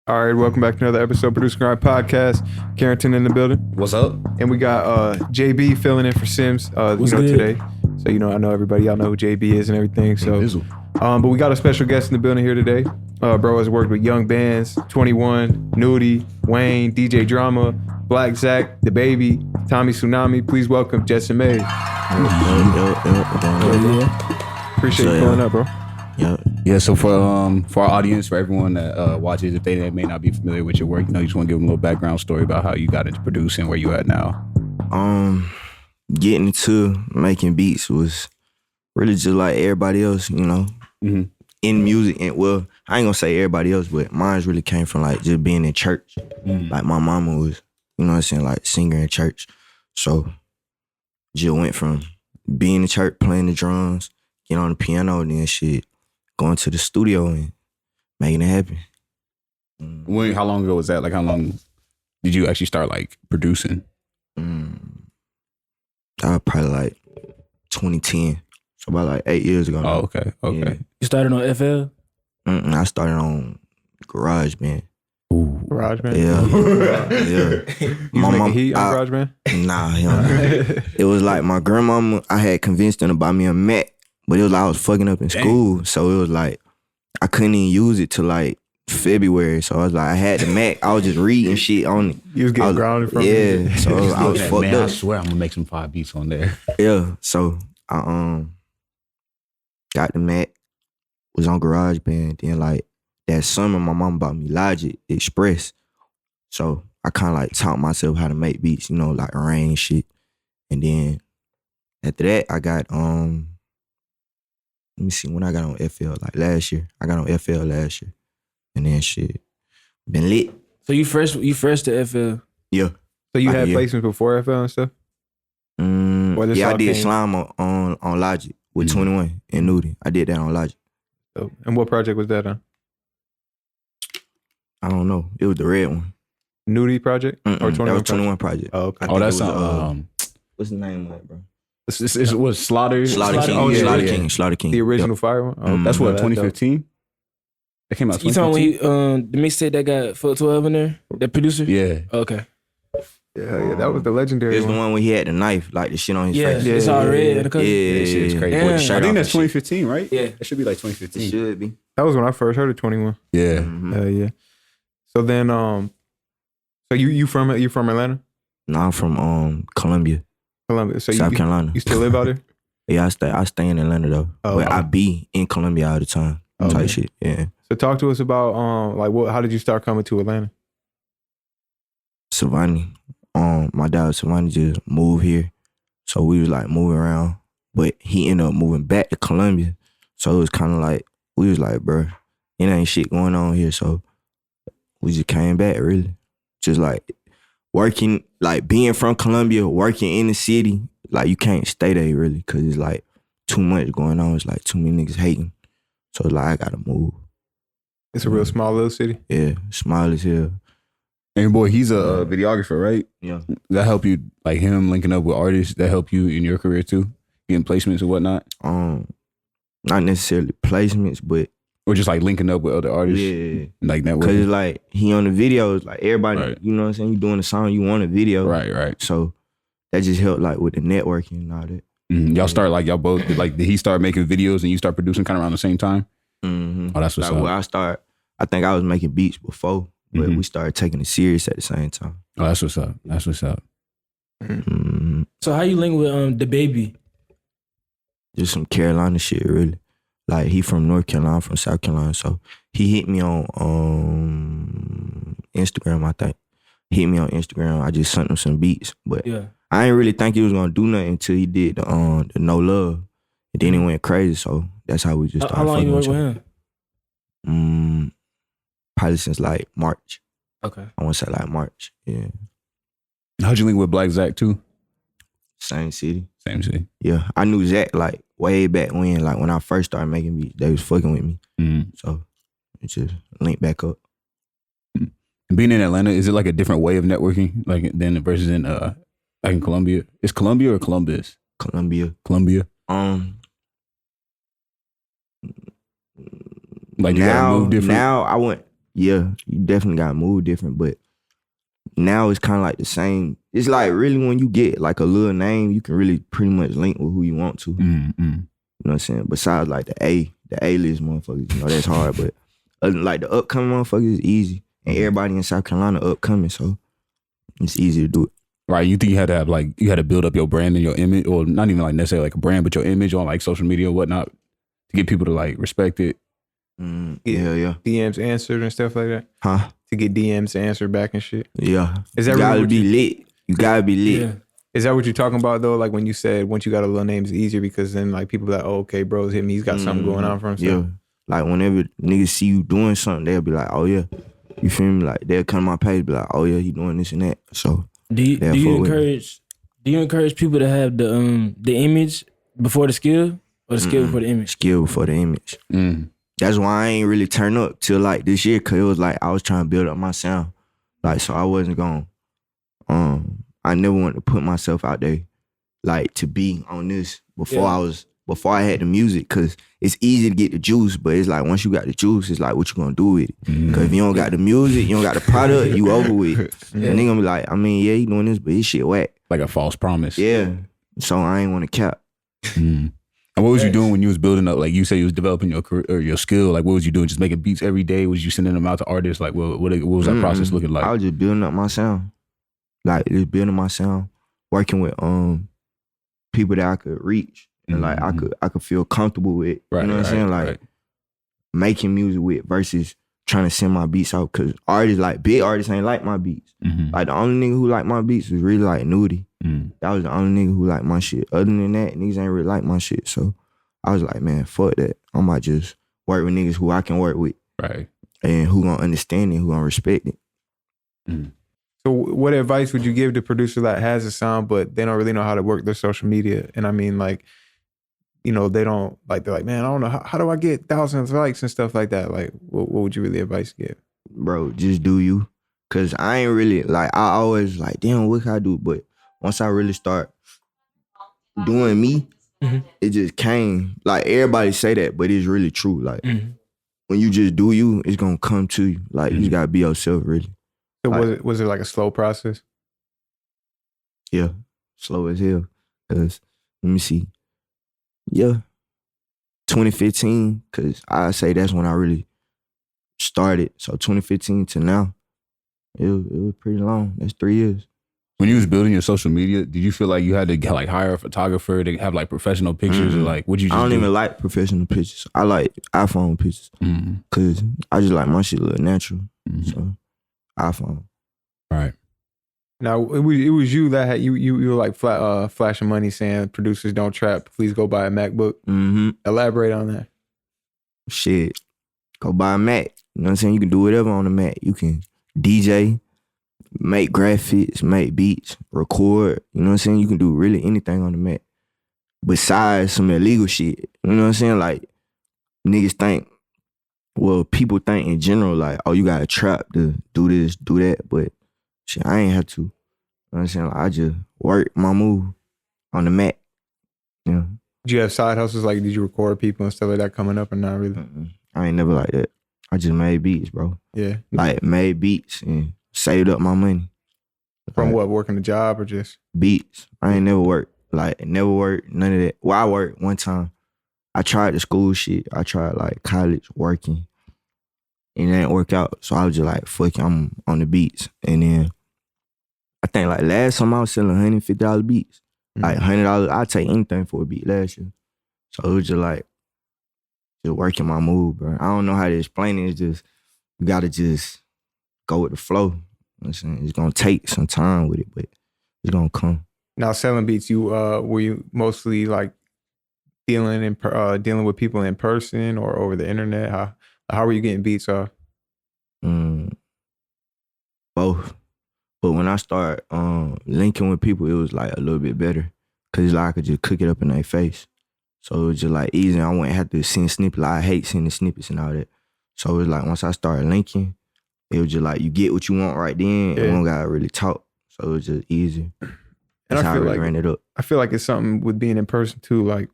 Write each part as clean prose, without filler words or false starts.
All right, welcome back to another episode of Producergrind Podcast. Carrington in the building. What's up? And we got JB filling in for Sims, today. So, I know everybody, y'all know who JB is and everything. So, but we got a special guest in the building here today. Bro has worked with young bands, 21, Nudy, Wayne, DJ Drama, Black Zach, The Baby, Tommy Tsunami. Please welcome Jetsonmade. Appreciate you pulling up, bro. Yeah, so for our audience, for everyone that watches, if they may not be familiar with your work, you just want to give them a little background story about how you got into producing, where you at now. Getting into making beats was really just like everybody else, in music. And well, I ain't gonna say everybody else, but mine really came from like just being in church. Like my mama was, like singer in church. So just went from being in church, playing the drums, getting on the piano, and then shit, going to the studio and making it happen. How long ago was that? Like, how long did you actually start like producing? Probably like 2010. So about like 8 years ago. Oh, okay. Yeah. You started on FL? I started on GarageBand. Ooh. GarageBand? Yeah. You was making heat on GarageBand? Nah, it was like my grandmama, I had convinced her to buy me a Mac. But it was like I was fucking up in school. So it was like, I couldn't even use it till like February. So I was like, I had the Mac. I was just reading shit on it. You was getting grounded from it? Yeah. So I was fucked up. I swear I'm going to make some fire beats on there. Yeah. So I got the Mac, was on GarageBand. Then like that summer, my mom bought me Logic Express. So I kind of like taught myself how to make beats, like arrange shit. And then after that, I got, let me see, when I got on FL, like last year. I got on FL last year. And then shit, been lit. So you fresh to FL? Yeah. So you had placements before FL and stuff? Yeah, I did Slime on Logic with 21 and Nudy. I did that on Logic. So, and what project was that on? I don't know. It was the red one. Nudy project? Or 21 that was 21 project. Oh, okay. Oh, that's what's the name of it, bro? It was Slaughter King. Slaughter King. The original Fire one? Oh, that's what, 2015? That came out 2015? You talking when the mixtape that got Foot 12 in there? That producer? Yeah. Okay. Yeah, that was the legendary It's one. the one where he had the knife, like the shit on his face. Yeah, it's all red in the color. Yeah, that shit is crazy. Yeah. I think that's 2015, right? Yeah. It should be like 2015. It should be. That was when I first heard of 21. Yeah. Yeah. So then, so you from Atlanta? No, I'm from Columbia, So South Carolina. You still live out there? Yeah, I stay in Atlanta though. Oh, but I be in Columbia all the time. Okay. Type shit. Yeah. So talk to us about how did you start coming to Atlanta? Savannah. My dad was Savannah, just moved here. So we was like moving around. But he ended up moving back to Columbia. So it was kinda like, we was like, bro, it ain't shit going on here. So we just came back really. Just like working, like being from Columbia, working in the city, like you can't stay there really, cause it's like too much going on. It's like too many niggas hating. So it's like I gotta move. It's a real small little city. Yeah, small as hell. And boy, he's a videographer, right? Yeah. That help you, like him linking up with artists, that help you in your career too? Getting placements and whatnot? Not necessarily placements, but or just like linking up with other artists? Yeah. Like networking? Cause it's like, he on the videos, like everybody, Right. you know what I'm saying? You doing a song, you want a video. Right. So that just helped like with the networking and all that. Y'all start like, y'all both, like did he start making videos and you start producing kind of around the same time? Mm-hmm. Oh, that's what's like, up. I think I was making beats before, but we started taking it serious at the same time. Oh, that's what's up. Mm-hmm. So how you link with The Baby? Just some Carolina shit, really. Like, he from North Carolina, I'm from South Carolina, so he hit me on Instagram, I think. He hit me on Instagram. I just sent him some beats, but I ain't really think he was gonna do nothing until he did the No Love, and then it went crazy. So that's how we just started. How long you work with him? Probably since like March. Okay. I want to say like March. Yeah. How'd you link with Black Zach too? Same city. Yeah, I knew Zach like way back when, like when I first started making beats, they was fucking with me. So it just linked back up. Being in Atlanta, is it like a different way of networking, like than versus in like in Columbia? Is Columbia or Columbus? Columbia. Like now, now I went yeah, you definitely gotta move different, but now it's kind of like the same. It's like really when you get like a little name, you can really pretty much link with who you want to. Mm-hmm. You know what I'm saying? Besides like the A-list motherfuckers, you know, that's hard, but like the upcoming motherfuckers is easy. And everybody in South Carolina upcoming, so it's easy to do it. Right. You think you had to have like, you had to build up your brand and your image, or not even like necessarily like a brand, but your image on like social media or whatnot to get people to like respect it? Yeah. DMs answered and stuff like that? Huh? To get DMs answered back and shit? Yeah. Is that you really gotta what be lit. You gotta be lit. Yeah. Is that what you're talking about though? Like when you said once you got a little name, it's easier because then like people be like, oh, okay, bro's hit me. He's got something going on for himself. Yeah. Like whenever niggas see you doing something, they'll be like, oh yeah. You feel me? Like they'll come to my page, be like, oh yeah, he doing this and that. So do you encourage people to have the image before the skill, or the skill before the image? Skill before the image. That's why I ain't really turn up till like this year, cause it was like I was trying to build up my sound. Like so I wasn't going I never wanted to put myself out there like to be on this before I had the music, cause it's easy to get the juice, but it's like once you got the juice, it's like what you gonna do with it? Cause if you don't got the music, you don't got the product, you over with. And they gonna be like, I mean, yeah, he doing this, but his shit whack. Like a false promise. Yeah. So I ain't want to cap. And what was you doing when you was building up? Like you said you was developing your career or your skill. Like what was you doing? Just making beats every day? Was you sending them out to artists? Like what was that process looking like? I was just building up my sound. Like just building my sound, working with people that I could reach and like I could feel comfortable with. Right, you know what I'm saying? Like making music with versus trying to send my beats out, because artists, like big artists, ain't like my beats. Like the only nigga who liked my beats was really like Nudy. That was the only nigga who liked my shit. Other than that, niggas ain't really like my shit. So I was like, man, fuck that. I might just work with niggas who I can work with. Right. And who gonna understand it, who gonna respect it. So what advice would you give to producer that has a sound, but they don't really know how to work their social media? And I mean, like, you know, they don't, like, they're like, man, I don't know, how do I get thousands of likes and stuff like that? Like, what would you really advice give? Bro, just do you. Cause I ain't really, like, I always like, damn, what can I do? But once I really start doing me, it just came. Like, everybody say that, but it's really true. Like, when you just do you, it's gonna come to you. Like, you just gotta be yourself, really. So like, was it like a slow process? Yeah, slow as hell. Cause, let me see. Yeah, 2015, cause I say that's when I really started. So 2015 to now, it was pretty long. That's 3 years. When you was building your social media, did you feel like you had to like hire a photographer to have like professional pictures, or like what you just I don't do? even like professional pictures. I like iPhone pictures, cause I just like my shit look natural. So iPhone. Right. Now it was you that had you were like flashing money saying producers don't trap. Please go buy a MacBook. Elaborate on that. Shit, go buy a Mac. You know what I'm saying? You can do whatever on the Mac. You can DJ, make graphics, make beats, record. You know what I'm saying? You can do really anything on the Mac. Besides some illegal shit. You know what I'm saying? Like niggas think, well, people think in general like, oh, you gotta trap to do this, do that, but shit, I ain't have to. You know what I'm saying? Like, I just work my move on the Mac. You know? Did you have side hustles? Like, did you record people and stuff like that coming up, or not really? I ain't never like that. I just made beats, bro. Yeah. Like, made beats and saved up my money. From like, what, working a job or just? Beats. I ain't never worked. Like, never worked, none of that. Well, I worked one time. I tried the school shit. I tried, like, college working. And it didn't work out. So I was just like, fuck it, I'm on the beats. And then I think like last time I was selling $150 beats. Like $100, I'd take anything for a beat last year. So it was just like, just working my move, bro. I don't know how to explain it. It's just, you gotta just go with the flow. You know what I'm saying? It's gonna take some time with it, but it's gonna come. Now selling beats, you were you mostly like dealing with people in person or over the internet? How were you getting beats off? Both. But when I started linking with people, it was like a little bit better. Cause it's like I could just cook it up in their face. So it was just like easy. I wouldn't have to send snippets. Like, I hate sending snippets and all that. So it was like once I started linking, it was just like you get what you want right then. And you don't gotta really talk. So it was just easy. And I feel like ran it up. I feel like it's something with being in person too. Like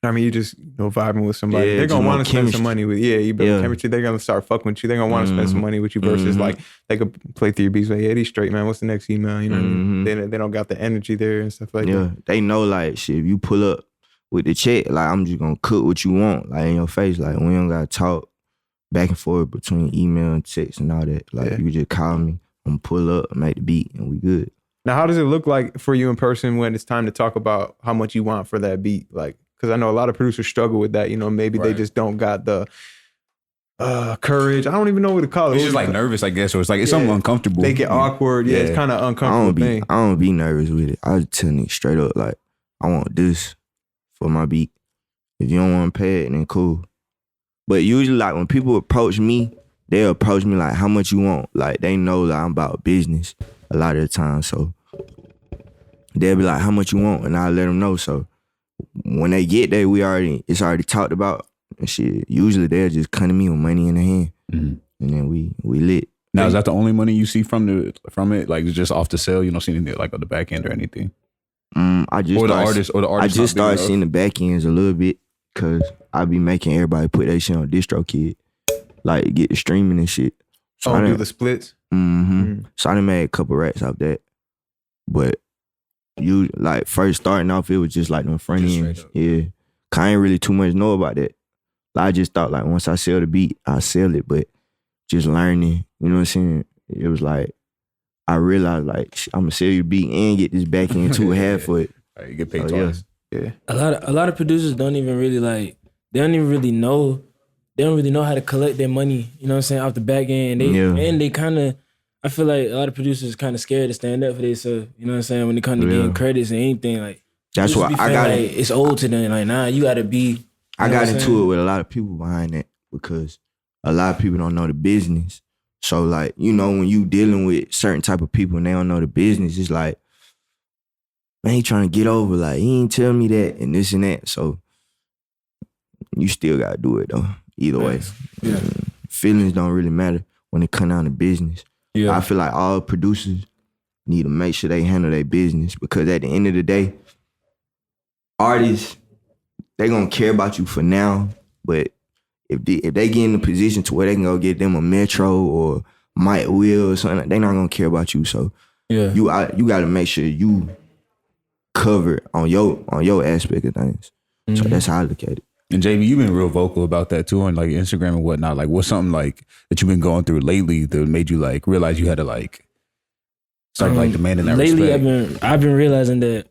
I mean, you just vibing with somebody. Yeah, They're gonna just want to spend some chemistry. money with. Yeah, you build Yeah. chemistry. They're gonna start fucking with you. They're gonna want to spend some money with you versus like they could play through your beats like, yeah, these straight, man. What's the next email? You know what I mean? They don't got the energy there and stuff like that. Yeah, they know like shit. If you pull up with the check, like I'm just gonna cook what you want, like in your face. Like we don't gotta talk back and forth between email and text and all that. Like you just call me, I'm gonna pull up, make the beat, and we good. Now, how does it look like for you in person when it's time to talk about how much you want for that beat? Like, because I know a lot of producers struggle with that. Maybe they just don't got the courage. I don't even know what to call it. It's just like nervous, I guess, or it's like it's something uncomfortable. They get awkward. Yeah, it's kind of uncomfortable thing. I don't be nervous with it. I just tell niggas straight up, like, I want this for my beat. If you don't want to pay it, then cool. But usually, like, when people approach me, they approach me like, how much you want? Like, they know that I'm about business a lot of the time. So they'll be like, how much you want? And I'll let them know. So when they get there, it's already talked about and shit. Usually they'll just come to me with money in the hand. And then we lit. Now, is that the only money you see from it? Like, just off the sale? You don't see anything like on the back end or anything? I just started seeing the back ends a little bit because I be making everybody put that shit on DistroKid. Like, get the streaming and shit. So I do the splits? So I done made a couple racks off that. But you, like, first starting off, it was just like them front ends. Yeah. Cause I ain't really too much know about that. Like, I just thought, like, once I sell the beat, I sell it. But just learning, you know what I'm saying? It was like, I realized, like, I'm gonna sell you the beat and get this back end too half for it. You get paid twice. Yeah. A lot of producers don't even really they don't even really know. They don't really know how to collect their money, you know what I'm saying, off the back end. And they kind of, I feel like a lot of producers kind of scared to stand up for themselves, you know what I'm saying, when it comes to getting credits and anything. Like, that's why I got like, it's old to them. Like, nah, you got to be. I got into it with a lot of people behind that because a lot of people don't know the business. So, like, when you dealing with certain type of people and they don't know the business, it's like, man, he trying to get over. Like, he ain't tell me that and this and that. So, you still got to do it, though. Either way. Yeah. Feelings don't really matter when it come down to business. Yeah. I feel like all producers need to make sure they handle their business because at the end of the day, artists, they gonna care about you for now, but if they get in a position to where they can go get them a Metro or Mike Will or something, they not gonna care about you. So you gotta make sure you covered on your aspect of things. So that's how I look at it. And JB, you've been real vocal about that too on like Instagram and whatnot. Like, what's something like that you've been going through lately that made you like realize you had to like start like demanding that lately respect? I've been realizing that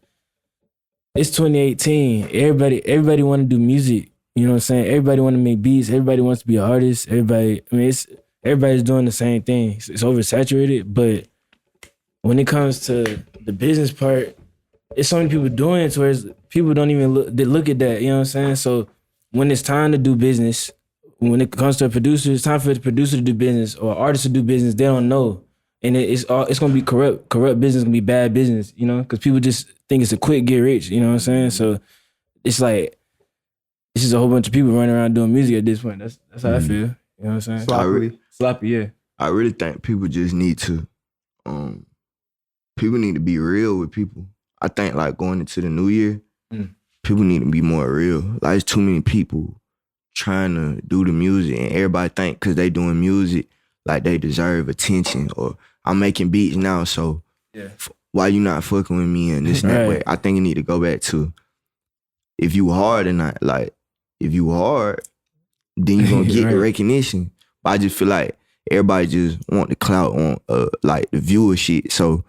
it's 2018. Everybody want to do music. You know what I'm saying? Everybody want to make beats. Everybody wants to be an artist. Everybody's doing the same thing. It's oversaturated. But when it comes to the business part, it's so many people doing it to where people don't even look at that. You know what I'm saying? So when it's time to do business, when it comes to a producer, it's time for the producer to do business or artist to do business. They don't know, and it's gonna be corrupt. Corrupt business gonna be bad business. You know, because people just think it's a quick get rich. You know what I'm saying? So it's like it's just a whole bunch of people running around doing music at this point. That's how I feel. You know what I'm saying? Sloppy, yeah. I really think people just need to, people need to be real with people. I think like going into the new year, people need to be more real. Like, there's too many people trying to do the music and everybody think because they doing music, like they deserve attention or I'm making beats now, so why you not fucking with me and this and that way? I think you need to go back to if you hard or not. Like, if you hard, then you gonna get the recognition. But I just feel like everybody just want the clout on like the viewer shit. So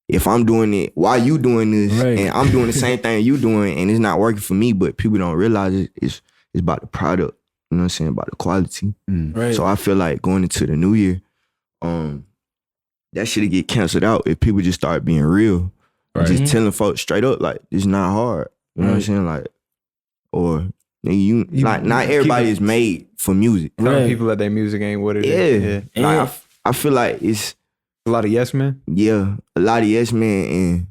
if I'm doing it, why you doing this? And I'm doing the same thing you doing and it's not working for me, but people don't realize it's about the product, you know what I'm saying, about the quality. So I feel like going into the new year, that shit'll get canceled out if people just start being real. Just telling folks straight up, like, it's not hard. You know what I'm saying? Like, or like, not everybody is made for music. Telling people that their music ain't what it is. Like, I feel like it's a lot of yes men. Yeah, a lot of yes men and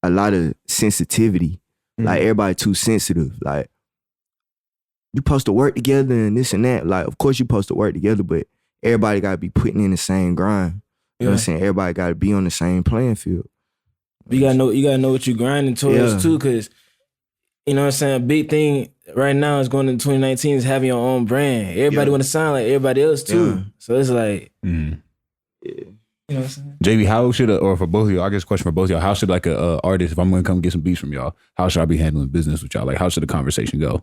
a lot of sensitivity. Like, everybody too sensitive. Like, you supposed to work together and this and that. Like, of course you supposed to work together, but everybody gotta be putting in the same grind. You know what I'm saying? Everybody gotta be on the same playing field. You gotta know what you're grinding towards too, because you know what I'm saying, a big thing right now is going into 2019 is having your own brand. Everybody want to sound like everybody else too. Yeah. So it's like, Yeah. you know what I'm saying? JB, how should or for both of y'all, I guess question for both of y'all, how should like a artist, if I'm gonna come get some beats from y'all, how should I be handling business with y'all? Like how should the conversation go?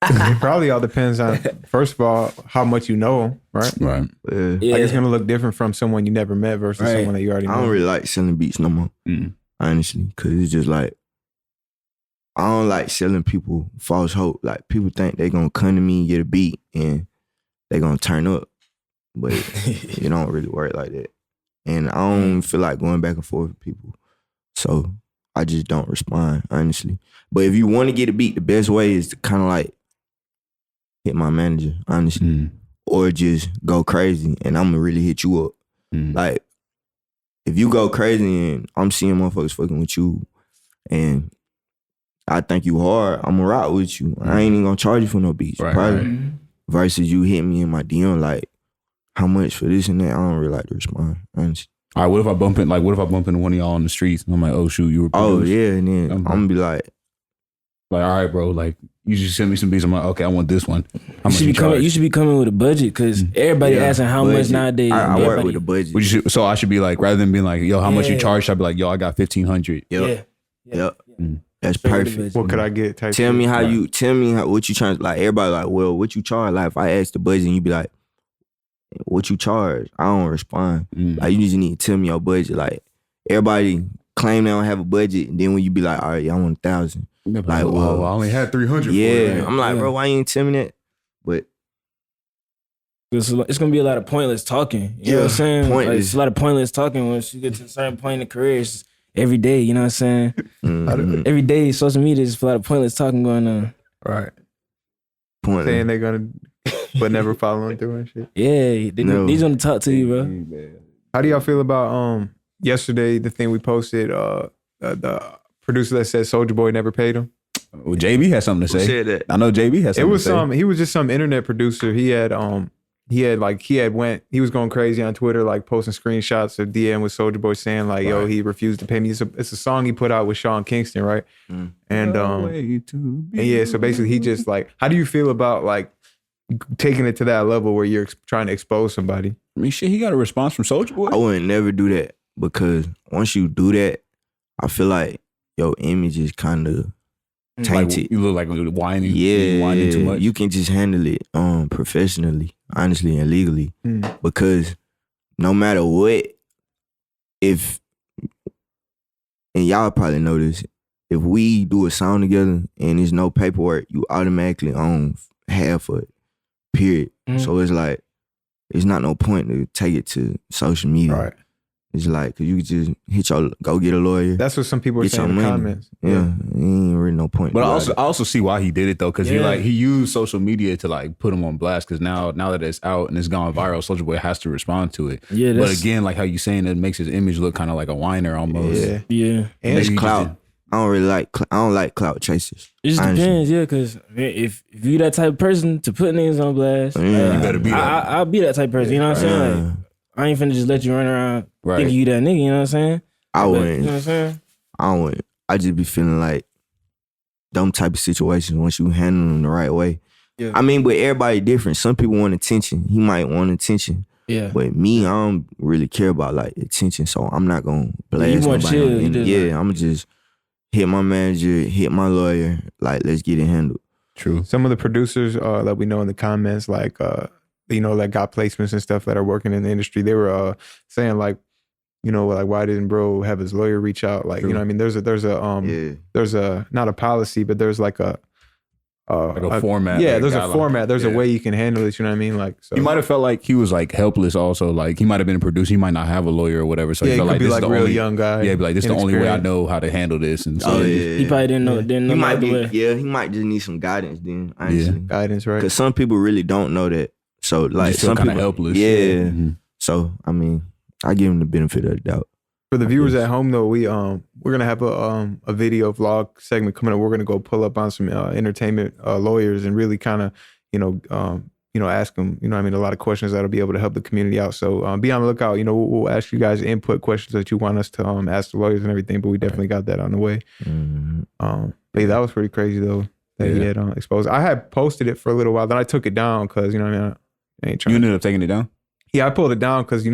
It probably all depends on, first of all, how much you know, right? Right. Yeah. Like it's gonna look different from someone you never met versus Right. someone that you already know. I don't really like selling beats no more, honestly, because it's just like, I don't like selling people false hope. Like, people think they gonna come to me and get a beat and they gonna turn up, but it don't really work like that. And I don't feel like going back and forth with people, so I just don't respond, honestly. But if you want to get a beat, the best way is to kind of like hit my manager, honestly, or just go crazy and I'm gonna really hit you up. Like, if you go crazy and I'm seeing motherfuckers fucking with you and I think you hard, I'm gonna rock with you. I ain't even gonna charge you for no beats, probably. Versus you hit me in my DM like, how much for this and that? I don't really like to respond, honestly. All right, what if I bump into one of y'all on the streets and I'm like, oh shoot, you were Oh produced. yeah, and then I'm gonna be like, all right, bro, like you just send me some beats. I'm like, okay, I want this one. How much You should be coming with a budget because everybody asking how much budget. nowadays. I work with a budget. So I should be like, rather than being like, yo, how much you charge? I'd be like, yo, I got 1,500. Yep. That's perfect. What could I get? Type Tell me shit. what you trying. Like, everybody like, well, what you charge? Like, if I ask the budget and you be like, what you charge? I don't respond. Like, you just need to tell me your budget. Like, everybody claim they don't have a budget, and then when you be like, all right, I want 1,000. Like, well, I only had 300. Yeah, I'm like, bro, why you ain't tell me that? But it's gonna be a lot of pointless talking. You know what I'm saying? Like, it's a lot of pointless talking once you get to a certain point in the career. It's every day, you know what I'm saying? Every day, social media is a lot of pointless talking going on. Right. Pointless. Saying they're gonna, but never following through and shit. Yeah, these gonna talk to you, bro. How do y'all feel about yesterday, the thing we posted, the producer that said Soulja Boy never paid him? Well, JB had something to say. Who said that? I know JB has something to say. He was just some internet producer. He was going crazy on Twitter, like posting screenshots of DM with Soulja Boy saying like, yo, he refused to pay me. It's a song he put out with Sean Kingston, right? And yeah, so basically he just like, how do you feel about like taking it to that level where you're trying to expose somebody? I mean, shit, he got a response from Soulja Boy. I wouldn't never do that, because once you do that, I feel like your image is kind of tainted. Like, you look like whining too much. You can just handle it professionally, honestly, and legally. Because no matter what, and y'all probably know this, if we do a song together and there's no paperwork, you automatically own half of it, period. So it's like, it's not no point to take it to social media. Right. It's like, cause you could just go get a lawyer. That's what some people are saying in the comments. Yeah, ain't really no point. But I also see why he did it though, because he used social media to like put him on blast. Because now that it's out and it's gone viral, Soulja Boy has to respond to it. Yeah, but again, like how you saying, it makes his image look kind of like a whiner almost. Yeah. And it's clout. I don't like clout chasers. It just depends, because if you that type of person to put niggas on blast, you better be that. I'll be that type of person. You know what I'm saying? Like, I ain't finna just let you run around thinking you that nigga. You know what I'm saying? I wouldn't. You know what I'm saying? I wouldn't. I just be feeling like them type of situations once you handle them the right way. Yeah. I mean, but everybody different. Some people want attention. He might want attention. Yeah. But me, I don't really care about like attention, so I'm not gonna blast nobody. I'm gonna just hit my manager, hit my lawyer. Like, let's get it handled. True. Some of the producers that we know in the comments, like that got placements and stuff that are working in the industry, they were saying like, like, why didn't bro have his lawyer reach out? Like, True. you know what I mean? There's a not a policy, but there's like a format. Yeah, there's a format. There's a way you can handle it. You know what I mean? Like, so he might have felt like he was like helpless. Also, like he might have been a producer. He might not have a lawyer or whatever. So he felt like this is like the real only young guy. Yeah, be like, this is the only way I know how to handle this. And so he probably didn't know. He might be. Yeah, he might just need some guidance. Then honestly, guidance, right? Because some people really don't know that. So like, some people helpless. Yeah. Mm-hmm. So I mean, I give him the benefit of the doubt. For the viewers at home, though, we're gonna have a video vlog segment coming up. We're gonna go pull up on some entertainment lawyers and really kind of ask them, a lot of questions that'll be able to help the community out. So be on the lookout. We'll ask you guys input questions that you want us to ask the lawyers and everything, but we definitely got that on the way. Mm-hmm. But that was pretty crazy though that he had exposed. I had posted it for a little while, then I took it down because I ain't trying. You ended up taking it down? Yeah, I pulled it down because in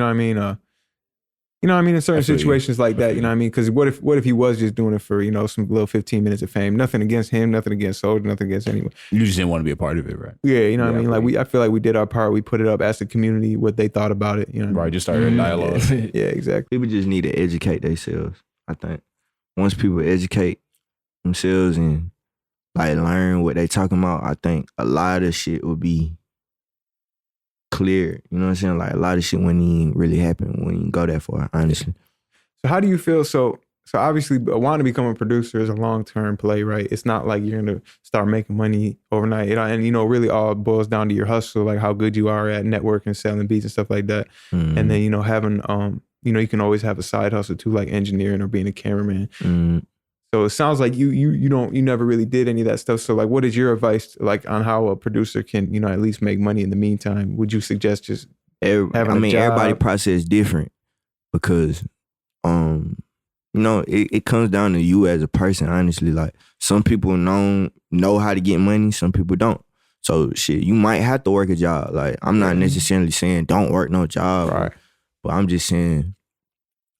certain situations like that, because what if he was just doing it for some little 15 minutes of fame? Nothing against him, nothing against Soulja, nothing against anyone. You just didn't want to be a part of it, right? Yeah, what I mean. Like I feel like we did our part. We put it up, asked the community what they thought about it. Right, just started a dialogue. Yeah, exactly. People just need to educate themselves. I think once people educate themselves and like learn what they talking about, I think a lot of shit will be clear. You know what I'm saying? Like a lot of shit wouldn't even really happen when you go that far, honestly. So how do you feel? So obviously wanting to become a producer is a long-term play, right? It's not like you're going to start making money overnight. And really all boils down to your hustle, like how good you are at networking, selling beats and stuff like that. Mm-hmm. And then, having, you can always have a side hustle too, like engineering or being a cameraman. Mm-hmm. So it sounds like you never really did any of that stuff. So like, what is your advice like on how a producer can, at least make money in the meantime? Would you suggest just having a job? Everybody process different because, it comes down to you as a person, honestly. Like some people know how to get money, some people don't. So shit, you might have to work a job. Like I'm not necessarily saying don't work no job, right? But I'm just saying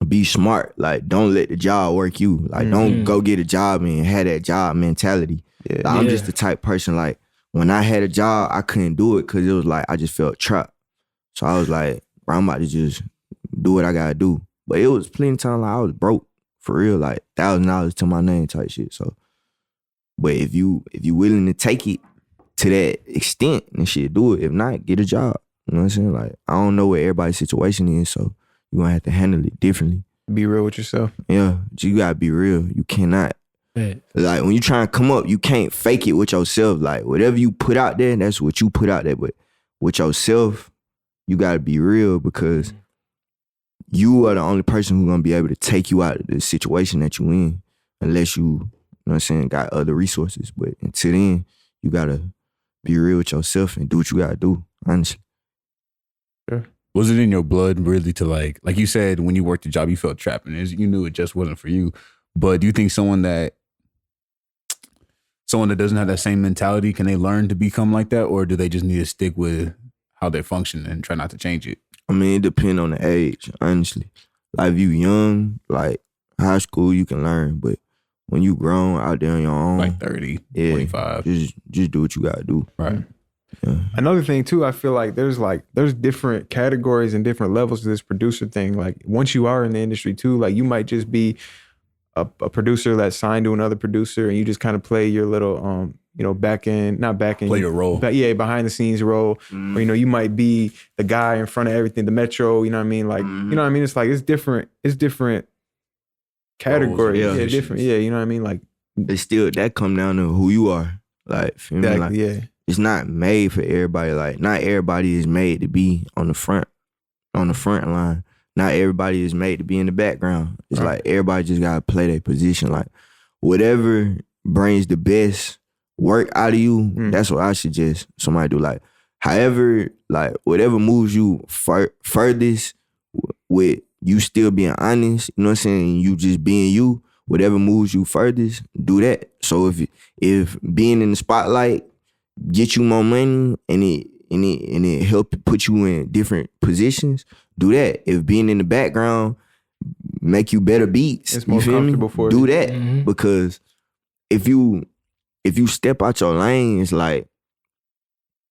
be smart. Like don't let the job work you. Like don't go get a job and have that job mentality. Yeah. Like, I'm just the type person like when I had a job, I couldn't do it because it was like I just felt trapped. So I was like, bro, I'm about to just do what I gotta do. But it was plenty of time like I was broke for real, like $1,000 to my name type shit. So, but if you willing to take it to that extent and shit, do it. If not, get a job. You know what I'm saying? Like I don't know what everybody's situation is, so you're gonna have to handle it differently. Be real with yourself. Yeah, you gotta be real. You cannot. Like when you try and come up, you can't fake it with yourself. Like whatever you put out there, that's what you put out there. But with yourself, you gotta be real because you are the only person who's gonna be able to take you out of the situation that you in, unless you know what I'm saying, got other resources. But until then, you gotta be real with yourself and do what you gotta do, honestly. Sure. Was it in your blood really to like you said, when you worked a job, you felt trapped and you knew it just wasn't for you. But do you think someone that doesn't have that same mentality, can they learn to become like that? Or do they just need to stick with how they function and try not to change it? I mean, it depends on the age, honestly. Like if you young, like high school, you can learn. But when you grown out there on your own, like 30, 45, just do what you gotta do. Right. Yeah. Another thing too, I feel like there's different categories and different levels to this producer thing. Like once you are in the industry too, like you might just be a producer that's signed to another producer and you just kind of play your little play your role. But behind the scenes role. Or you might be the guy in front of everything, the metro, you know what I mean? Like, you know what I mean? It's like it's different categories. Yeah, different. Yeah, you know what I mean? Like it's still that come down to who you are. Like, feel me? Like, it's not made for everybody. Like not everybody is made to be on the front line. Not everybody is made to be in the background. It's like everybody just gotta play their position. Like whatever brings the best work out of you, that's what I suggest somebody do. Like however, like whatever moves you furthest with you still being honest, you know what I'm saying, you just being you, whatever moves you furthest, do that. So if being in the spotlight get you more money and it help put you in different positions, do that. If being in the background make you better beats, it's more comfortable for you. Do that. Because if you step out your lane, it's like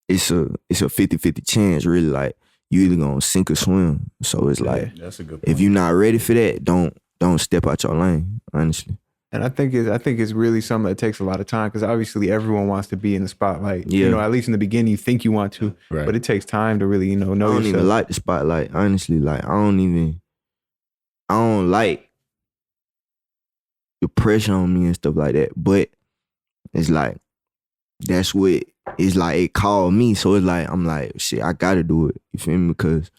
it's a 50-50 chance, really. Like you either gonna sink or swim. So it's like that's a good point. If you're not ready for that, don't step out your lane, honestly. And I think it's really something that takes a lot of time because obviously everyone wants to be in the spotlight. Yeah. At least in the beginning you think you want to, but it takes time to really, know yourself. I don't even like the spotlight, honestly. Like I don't like the pressure on me and stuff like that. But it's like that's what it's like. It called me, so it's like I'm like shit. I gotta do it. You feel me? Because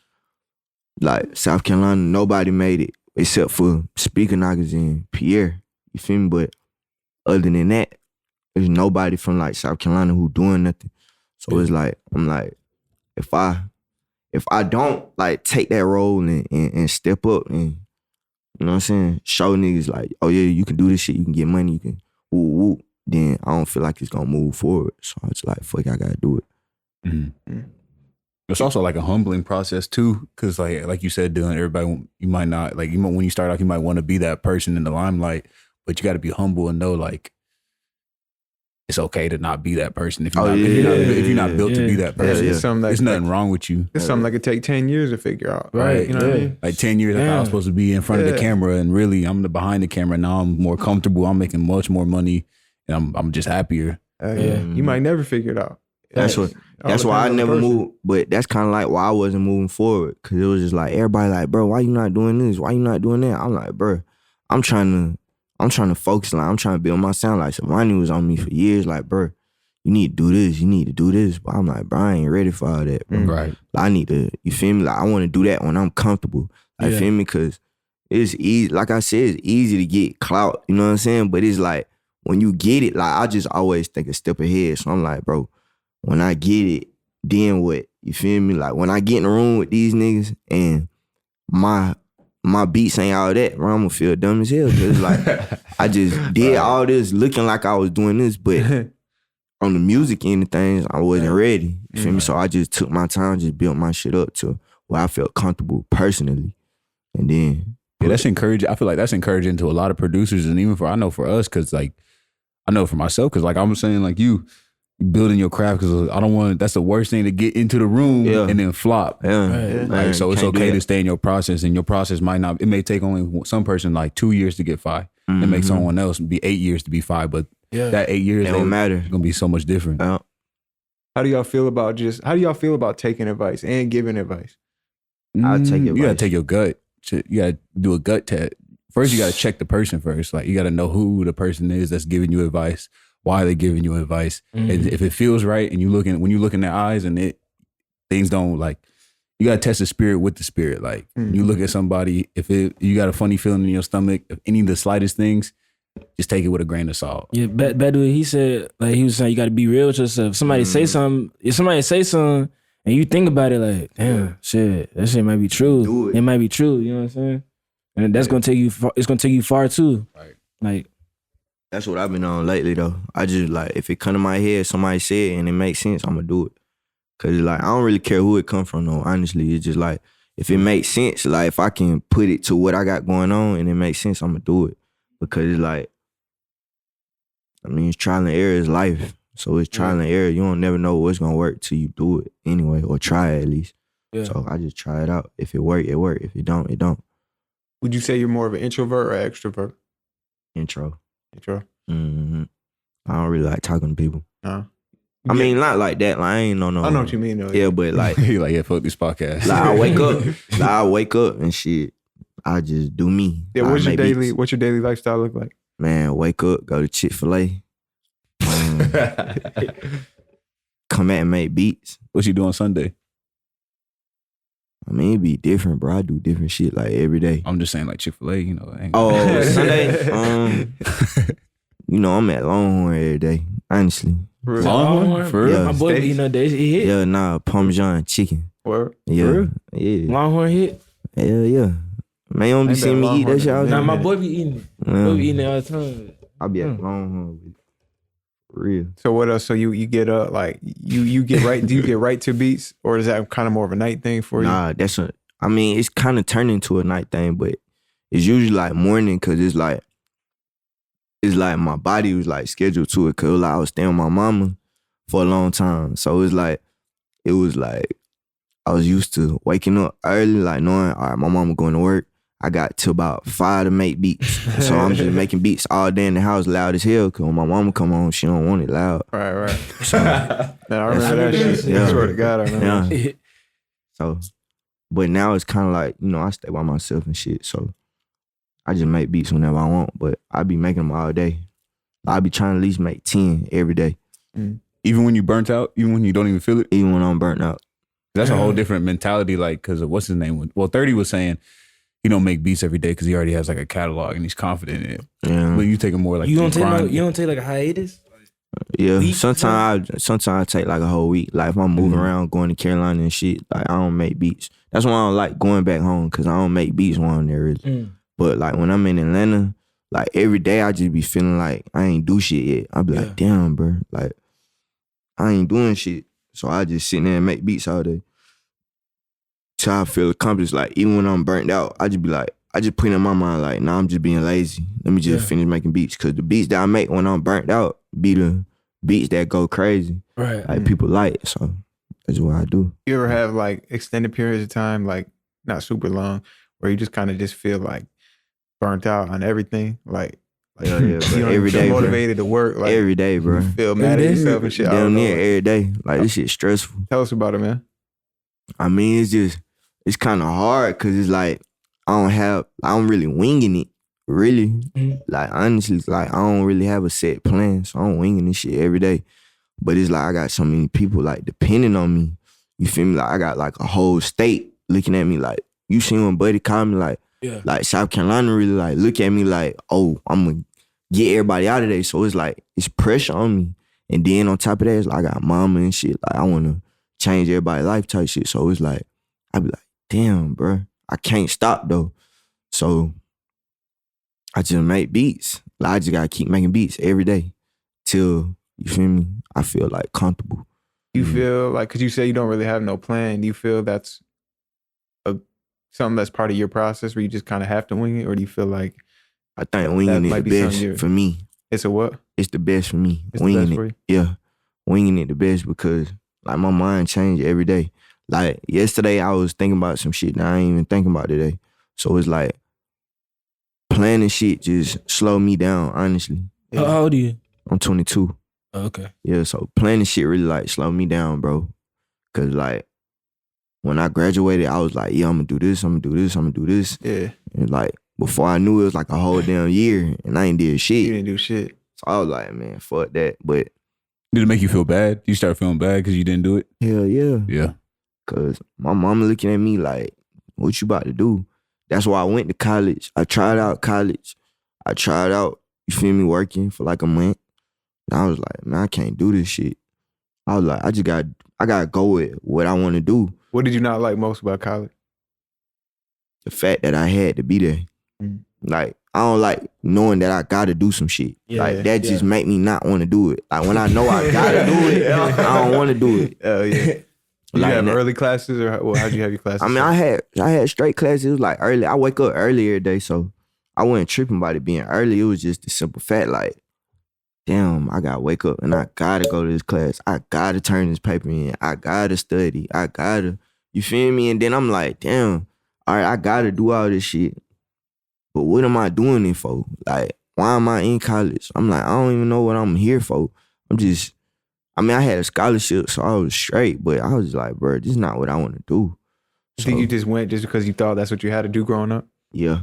like South Carolina, nobody made it except for Speaker Knockers and Pierre. You feel me? But other than that, there's nobody from like South Carolina who doing nothing. So it's like I'm like if I don't like take that role and step up and, you know what I'm saying, show niggas like, oh yeah, you can do this shit, you can get money, you can woo, then I don't feel like it's gonna move forward. So it's like, fuck, I gotta do it. Mm-hmm. It's also like a humbling process too, because like you said, Dylan, everybody, you might not, like, when you start off, you might want to be that person in the limelight, but you got to be humble and know, like, it's okay to not be that person if you're not built to be that person. There's nothing wrong with you. It's something that could take 10 years to figure out. Right. You know what I mean? Like 10 years, I was supposed to be in front of the camera, and really, I'm behind the camera. Now I'm more comfortable. I'm making much more money, and I'm just happier. You might never figure it out. That's why I never moved. But that's kind of like why I wasn't moving forward, because it was just like everybody like, bro, why you not doing this? Why you not doing that? I'm like, bro, I'm trying to focus. Like, I'm trying to build my sound. Like, Savani was on me for years. Like, bro, you need to do this. You need to do this. But I'm like, bro, I ain't ready for all that, bro. Right. Like, I need to, you feel me? Like, I want to do that when I'm comfortable. Like, feel me? Because it's easy. Like I said, it's easy to get clout. You know what I'm saying? But it's like, when you get it, like, I just always think a step ahead. So I'm like, bro, when I get it, then what? You feel me? Like, when I get in the room with these niggas and my beats ain't all that, bro, I'm gonna feel dumb as hell. Cause like, I just did all this looking like I was doing this, but on the music end of things, I wasn't ready. You feel me? So I just took my time, just built my shit up to where I felt comfortable personally. And then... Yeah, that's encouraging. I feel like that's encouraging to a lot of producers, and even I know for us, cause like, I know for myself, cause like I'm saying, like you building your craft, because I don't want, that's the worst thing, to get into the room and then flop. Like, so it's okay to stay in your process, and your process might not, it may take only some person like 2 years to get 5. It makes someone else be 8 years to be 5, but that 8 years, it don't matter. It's gonna be so much different. How do y'all feel about taking advice and giving advice? I'll take advice. You gotta take your gut. You gotta do a gut test. First, you gotta check the person first. Like, you gotta know who the person is that's giving you advice. Why are they giving you advice? And if it feels right, and when you look in their eyes and things don't, like, you gotta test the spirit with the spirit. Like, you look at somebody, you got a funny feeling in your stomach, if any of the slightest things, just take it with a grain of salt. Yeah, back to what he said, like, he was saying, you gotta be real with yourself. If somebody say something, and you think about it, like, damn, shit, that shit might be true. It might be true, you know what I'm saying? And that's gonna take you far, it's gonna take you far too. Right. Like, that's what I've been on lately, though. I just, like, if it come to my head, somebody say it and it makes sense, I'm gonna do it. Cause, like, I don't really care who it come from, though, honestly. It's just, like, if it makes sense, like, if I can put it to what I got going on and it makes sense, I'm gonna do it. Because it's like, I mean, it's trial and error is life. So it's trial and error. You don't never know what's gonna work till you do it anyway, or try it at least. Yeah. So I just try it out. If it work, it work. If it don't, it don't. Would you say you're more of an introvert or extrovert? Intro. Mm-hmm. I don't really like talking to people. No. I mean, not like that. Like, I ain't no. I know what you mean, though. Yeah, but like, fuck this podcast. Like, I wake up and shit. I just do me. Yeah, what's your daily lifestyle look like? Man, wake up, go to Chick-fil-A. Come at and make beats. What you do on Sunday? I mean, it be different, bro. I do different shit like every day. I'm just saying, like, Chick-fil-A, you know. Sunday? You know, I'm at Longhorn every day, honestly. Longhorn? For real? My boy be eating that day. He hit? Yeah, nah, Parmesan chicken. Word? Yeah. Yeah. Longhorn hit? Hell yeah. Man, you don't be seeing me eat that shit all the time. Nah, my boy be eating it. My boy be eating it all the time. I be at Longhorn with real. So what else? So you get like you get right? Do you get right to beats, or is that kind of more of a night thing for you? Nah, I mean, it's kind of turned into a night thing, but it's usually like morning, cause it's like my body was like scheduled to it, cause like I was staying with my mama for a long time, so it was like I was used to waking up early, like knowing, all right, my mama going to work. I got to about 5 to make beats. So I'm just making beats all day in the house loud as hell, because when my mama come home, she don't want it loud. Right. So, man, I remember that shit. Yeah. I swear to God, I remember. Yeah. So, but now it's kind of like, you know, I stay by myself and shit. So I just make beats whenever I want, but I be making them all day. I be trying to at least make 10 every day. Even when you burnt out? Even when you don't even feel it? Even when I'm burnt out. That's a whole different mentality, like, because of what's his name? Well, 30 was saying he don't make beats every day because he already has like a catalog and he's confident in it. Yeah. But you take it more like you don't take like a hiatus? Yeah, sometimes I take like a whole week. Like if I'm moving around, going to Carolina and shit, like I don't make beats. That's why I don't like going back home, because I don't make beats while I'm there really. But like when I'm in Atlanta, like every day I just be feeling like I ain't do shit yet. I be like, damn, bro, like I ain't doing shit. So I just sit there and make beats all day till I feel accomplished. Like even when I'm burnt out, I just be like, I just put in my mind like, nah, I'm just being lazy. Let me just finish making beats, because the beats that I make when I'm burnt out be the beats that go crazy. Right. Like people like it, so that's what I do. You ever have like extended periods of time, like not super long, where you just kind of just feel like burnt out on everything? Like Yeah, you don't every feel day, motivated to work. Like every day, bro. you feel mad at yourself and shit. Damn near every day. Like this shit stressful. Tell us about it, man. I mean, it's kind of hard, because it's like I'm really winging it. Really, like honestly, like I don't really have a set plan, so I'm winging this shit every day. But it's like I got so many people like depending on me. You feel me? Like I got like a whole state looking at me like, you seen when Buddy called me like South Carolina really like look at me like, oh, I'm gonna get everybody out of there. So it's like it's pressure on me. And then on top of that, it's like I got mama and shit. Like I wanna change everybody's life type shit. So it's like I be like, damn, bro, I can't stop though. So I just make beats. Like I just gotta keep making beats every day till, you feel me, I feel like comfortable. You feel like, because you say you don't really have no plan, do you feel that's something that's part of your process where you just kind of have to wing it? Or do you feel like I think winging it the best for me. It's a what? It's the best for me. It's winging the best it. For you? Yeah. Winging it the best, because like my mind changed every day. Like yesterday I was thinking about some shit that I ain't even thinking about today. So it's like planning shit just slow me down, honestly. Yeah. How old are you? I'm 22. Oh, okay. Yeah, so planning shit really like slow me down, bro. Cause like when I graduated, I was like, yeah, I'm gonna do this, I'm gonna do this, I'm gonna do this. Yeah. And like before I knew it was like a whole damn year and I ain't did shit. You didn't do shit. So I was like, man, fuck that. But did it make you feel bad? You start feeling bad because you didn't do it? hell yeah. Yeah. Cause my mama looking at me like, what you about to do? That's why I went to college. I tried out college. I tried out, you feel me, working for like a month. And I was like, man, I can't do this shit. I was like, I gotta go with what I want to do. What did you not like most about college? The fact that I had to be there. Like, I don't like knowing that I gotta do some shit. Like, that just make me not want to do it. Like, when I know I gotta do it, I don't want to do it. Oh, yeah. You Like, have early classes, or how'd you have your classes? I mean, I had straight classes. It was like early. I wake up early every day, so I wasn't tripping about it being early. It was just the simple fact, like, damn, I gotta wake up and I gotta go to this class. I gotta turn this paper in. I gotta study. I gotta, you feel me? And then I'm like, damn, all right, I gotta do all this shit. But what am I doing it for? Like, why am I in college? I'm like, I don't even know what I'm here for. I had a scholarship, so I was straight, but I was like, bro, this is not what I want to do. So, think you just went just because you thought that's what you had to do growing up? Yeah.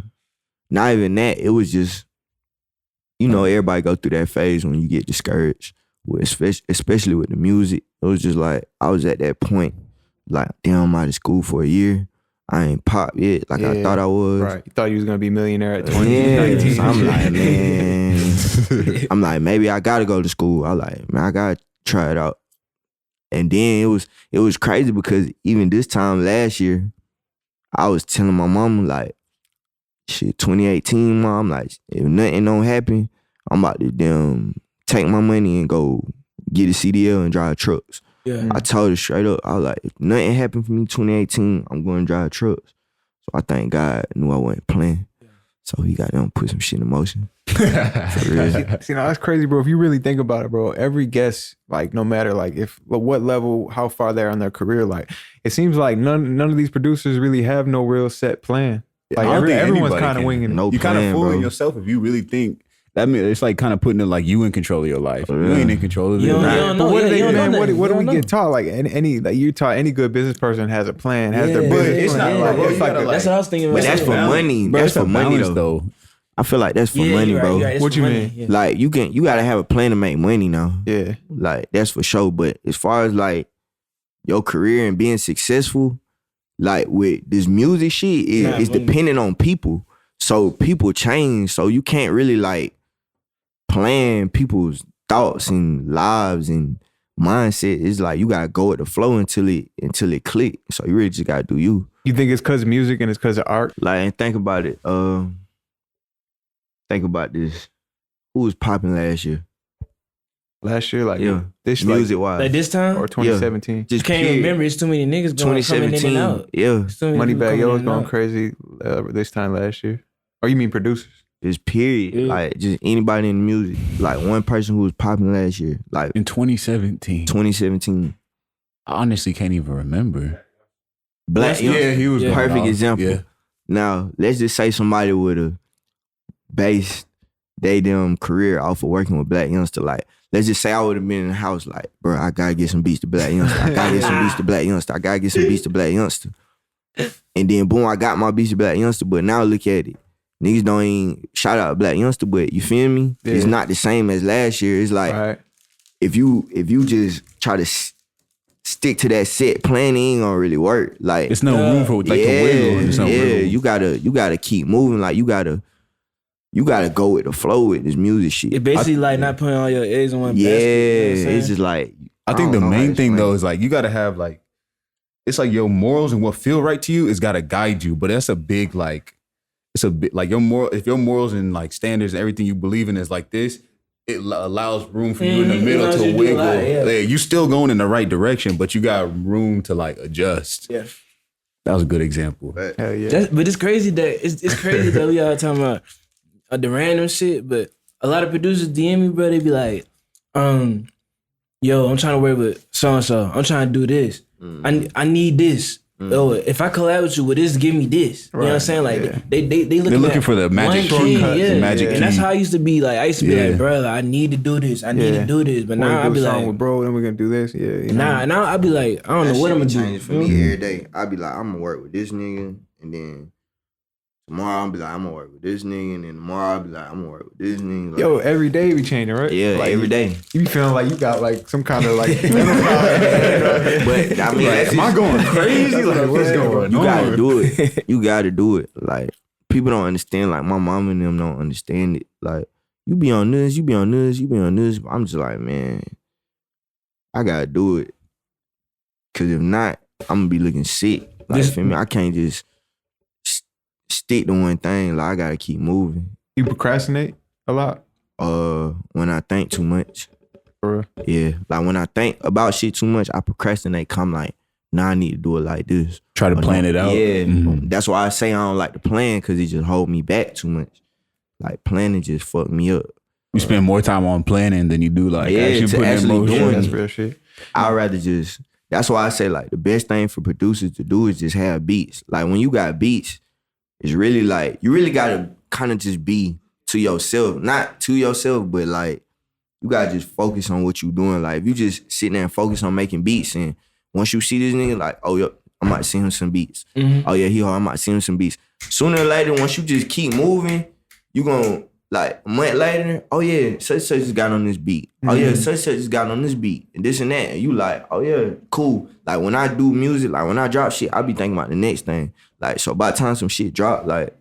Not even that. It was just, you know, everybody go through that phase when you get discouraged, especially with the music. It was just like, I was at that point, like, damn, I'm out of school for a year. I ain't popped yet like I thought I was. Right. You thought you was going to be a millionaire at 20. Yeah. So I'm like, man. I'm like, maybe I got to go to school. I like, man, I got to try it out. And then it was crazy because even this time last year, I was telling my mom, like, shit, 2018, mom, like, if nothing don't happen, I'm about to take my money and go get a CDL and drive trucks. Yeah. I told her straight up, I was like, if nothing happened for me 2018, I'm going to drive trucks. So I thank God knew I wasn't playing. Yeah. So he got them put some shit in motion. See, now that's crazy, bro. If you really think about it, bro, every guest, like, no matter like what level, how far they're on their career, like, it seems like none of these producers really have no real set plan. Like, everyone's kind of winging it. No you kind of fooling bro. yourself if you really think. That means it's like kind of putting it like you in control of your life. Oh, yeah. You ain't in control of it. You don't know. But what do they, man? What do we know. get taught? Like like you're taught any good business person has a plan, has their business it's plan. not like, bro, it's like that's what I was thinking. But that's for money. Bro, That's for money balance, though. I feel like that's for money, bro. What you mean? Yeah. Like you gotta have a plan to make money now. Yeah. Like that's for sure. But as far as like your career and being successful, like with this music shit, it's dependent on people. So people change. So you can't really like plan people's thoughts and lives and mindset. It's like you gotta go with the flow until it click. So you really just gotta do you. You think it's because of music and it's because of art? Like, and think about it. Think about this. Who was popping last year? Last year, like this music wise, like this time or 2017. Yeah. Just can't remember. It's too many niggas going coming in and out. Yeah, Moneybagg Yo was going crazy this time last year. Or you mean producers? Just period. Yeah. Like just anybody in the music. Like one person who was popping last year. Like in 2017. 2017. I honestly can't even remember. Black Youngster. Yeah, he was perfect example. Yeah. Now let's just say somebody would have based them career off of working with Black Youngster. Like let's just say I would have been in the house like, bro, I gotta get some beats to Black Youngster. I gotta get some beats to Black Youngster. I gotta get some beats to Black Youngster. And then boom, I got my beats to Black Youngster. But now look at it. Niggas don't even shout out Black Youngster, but you feel me? Yeah. It's not the same as last year. It's like if you just try to stick to that set plan, it ain't gonna really work. Like it's no room for like the wiggle. It's no wiggle. You gotta keep moving. Like you gotta go with the flow with this music shit. It's basically like not putting all your eggs in one basket. Yeah, you know it's just like I think the main thing though is like you gotta have like it's like your morals and what feel right to you is gotta guide you. But that's a big like it's a bit like your moral. If your morals and like standards and everything you believe in is like this, it allows room for you in the middle to wiggle. Like, you still going in the right direction, but you got room to like adjust. Yeah, that was a good example. Hell yeah. But it's crazy that it's crazy that we all talking about the random shit. But a lot of producers DM me, bro. They be like, "Yo, I'm trying to work with so and so. I'm trying to do this. I need this." Oh, if I collab with you, would this give me this? You know what I'm saying? Like they're looking for the magic shortcut, magic key. And that's how I used to be. Like I used to be like, bro, I need to do this. I need to do this. But now I be like, with bro, then we're gonna do this. Yeah. Now I be like, I don't know what I'm gonna do. For me every day, I be like, I'm gonna work with this nigga, and then tomorrow I'll be like, I'm gonna work with this nigga, and then tomorrow I'll be like, I'm gonna work with this nigga. Like, yo, every day we changing, right? Yeah, like, every day. You be feeling like you got like some kind of like. But I mean, am I going crazy? Like what's going on? You gotta do it. You gotta do it. Like people don't understand. Like my mom and them don't understand it. Like you be on this, you be on this, you be on this. But I'm just like, man, I gotta do it. Cause if not, I'm gonna be looking sick. Like for me, I can't just stick to one thing. Like I gotta keep moving. You procrastinate a lot? When I think too much. For real? Yeah. Like when I think about shit too much, I procrastinate. Come like, nah, I need to do it like this. Try to plan it out. Yeah. Mm-hmm. That's why I say I don't like to plan, because it just hold me back too much. Like planning just fuck me up. You spend more time on planning than you do like actually putting in motion. That's real shit. I'd rather just, that's why I say like the best thing for producers to do is just have beats. Like when you got beats, it's really like, you really gotta kind of just be to yourself. Not to yourself, but like, you gotta just focus on what you doing. Like if you just sit there and focus on making beats, and once you see this nigga, like, oh, yo, I might send him some beats. Mm-hmm. Oh yeah, I might send him some beats. Sooner or later, once you just keep moving, you gonna, like, a month later, oh yeah, such just got on this beat. Mm-hmm. Oh yeah, such just got on this beat, and this and that. And you like, oh yeah, cool. Like when I do music, like when I drop shit, I be thinking about the next thing. Like, so by the time some shit drop, like,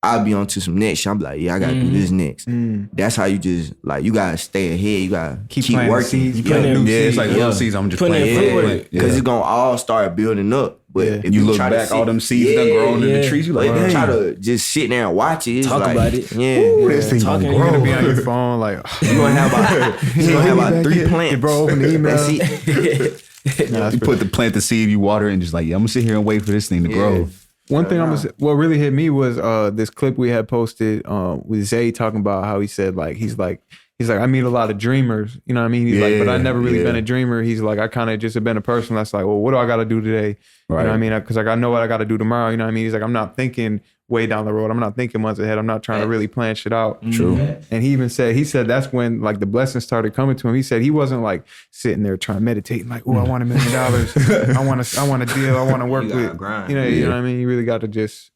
I'll be on to some next shit. I'm like, yeah, I gotta do this next. That's how you just, like, you gotta stay ahead. You gotta keep working. It's like little seeds. I'm just playing. Because it's gonna all start building up. But if you look back, all them seeds done grown in the trees. You like, try to just sit there and watch it. It's talk like, about it. Yeah. This thing gonna grow. You're gonna be on your phone like, you're gonna have about 3 plants. Bro, open the email. That's it. You plant the seed, you water it, and just like, yeah, I'm gonna sit here and wait for this thing to grow. One thing what really hit me was this clip we had posted with Zay talking about how he said like he's like I meet a lot of dreamers, you know what I mean? He's like, but I never really been a dreamer. He's like, I kind of just have been a person that's like, well, what do I got to do today? Right. You know what I mean? Because like I know what I got to do tomorrow. You know what I mean? He's like, I'm not thinking way down the road. I'm not thinking months ahead. I'm not trying to really plan shit out. True. And he even said that's when like the blessings started coming to him. He said he wasn't like sitting there trying to meditate and like, oh, I want $1 million. I want a deal. I want to work with. Grind. You know what I mean? You really got to just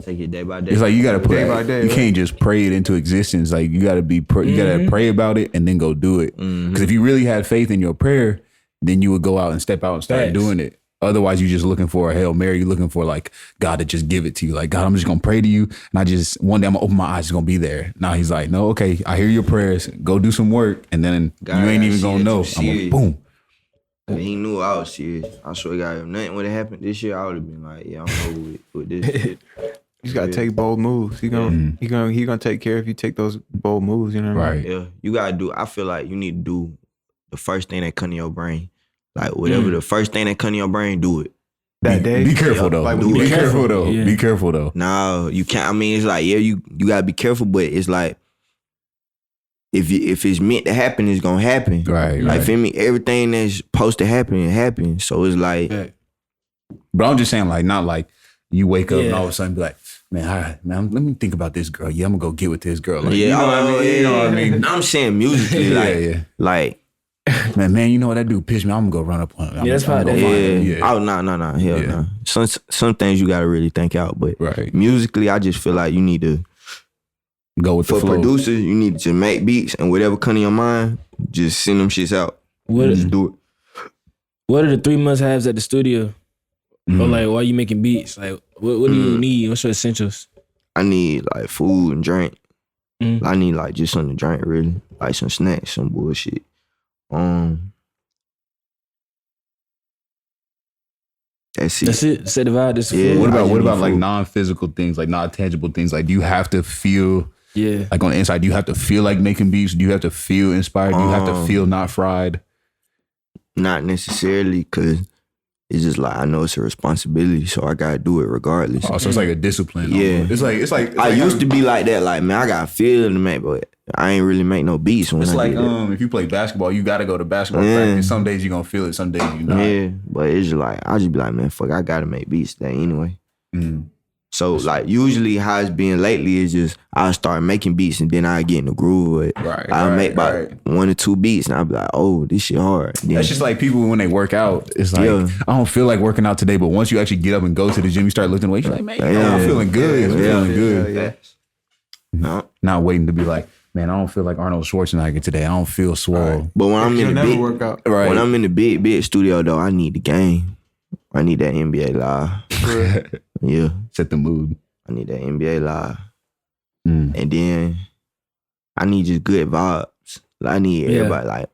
take it day by day. It's like you gotta put day by day. You can't just pray it into existence. Like you gotta you gotta pray about it and then go do it. Because if you really had faith in your prayer, then you would go out and step out and start doing it. Otherwise, you're just looking for a Hail Mary. You're looking for like God to just give it to you. Like, God, I'm just gonna pray to you, and one day I'm gonna open my eyes, it's gonna be there. Now he's like, no, okay, I hear your prayers. Go do some work, and then God, you ain't even gonna know. I'm like, boom. He knew I was serious. I swear to God, if nothing would have happened this year, I would have been like, yeah, I'm over with this. You just gotta take bold moves. He gonna take care if you take those bold moves. You know what I mean? Yeah, you gotta do. I feel like you need to do the first thing that come to your brain. Like whatever the first thing that come to your brain, do it. That day. Be careful though. Like, be careful though. Yeah. Be careful though. No, you can't. I mean, it's like you gotta be careful, but it's like if it's meant to happen, it's gonna happen. Right. Like feel me? Everything that's supposed to happen, it happens. So it's like. But I'm just saying, like, not like you wake up and all of a sudden be like, man, let me think about this girl. Yeah, I'm gonna go get with this girl. Like, you know what I mean? I'm saying musically, like. Man, you know what, that dude pissed me. I'm gonna go run up on him. That's probably yeah. Oh no, hell no. Some things you gotta really think out, but musically, I just feel like you need to go with the flow. For producers, you need to make beats and whatever come in your mind, just send them shits out. Just do it. What are the 3 must-haves at the studio? Or like, why are you making beats? Like, what do you need? What's your essentials? I need like food and drink. I need like just something to drink, really, like some snacks, some bullshit. That's it. Set the vibe. That's food. What about like non-physical things, like not tangible things? Like, do you have to feel like on the inside? Do you have to feel like making beats? Do you have to feel inspired? Do you have to feel not fried? Not necessarily, because it's just like I know it's a responsibility, so I gotta do it regardless. Oh, so it's like a discipline. Yeah, it's like I used to be like that. Like, man, I gotta feel to make, but I ain't really make no beats. When it's I like if you play basketball, you gotta go to basketball practice. Some days you gonna feel it, some days you not. Yeah, but it's just like I just be like, man, fuck, I gotta make beats today anyway. So like usually how it's been lately is just I start making beats and then I get in the groove. I'll make about 1 or 2 beats and I'll be like, oh, this shit hard. Then, that's just like people when they work out. It's like I don't feel like working out today, but once you actually get up and go to the gym, you start lifting weights. You're like, man, I'm feeling good. I'm feeling good. Not waiting to be like, man, I don't feel like Arnold Schwarzenegger today. I don't feel swole. But when I'm in the when I'm in the big studio though, I need the game. I need that NBA live. Yeah. Set the mood. I need that NBA live. And then I need just good vibes. Like, I need everybody like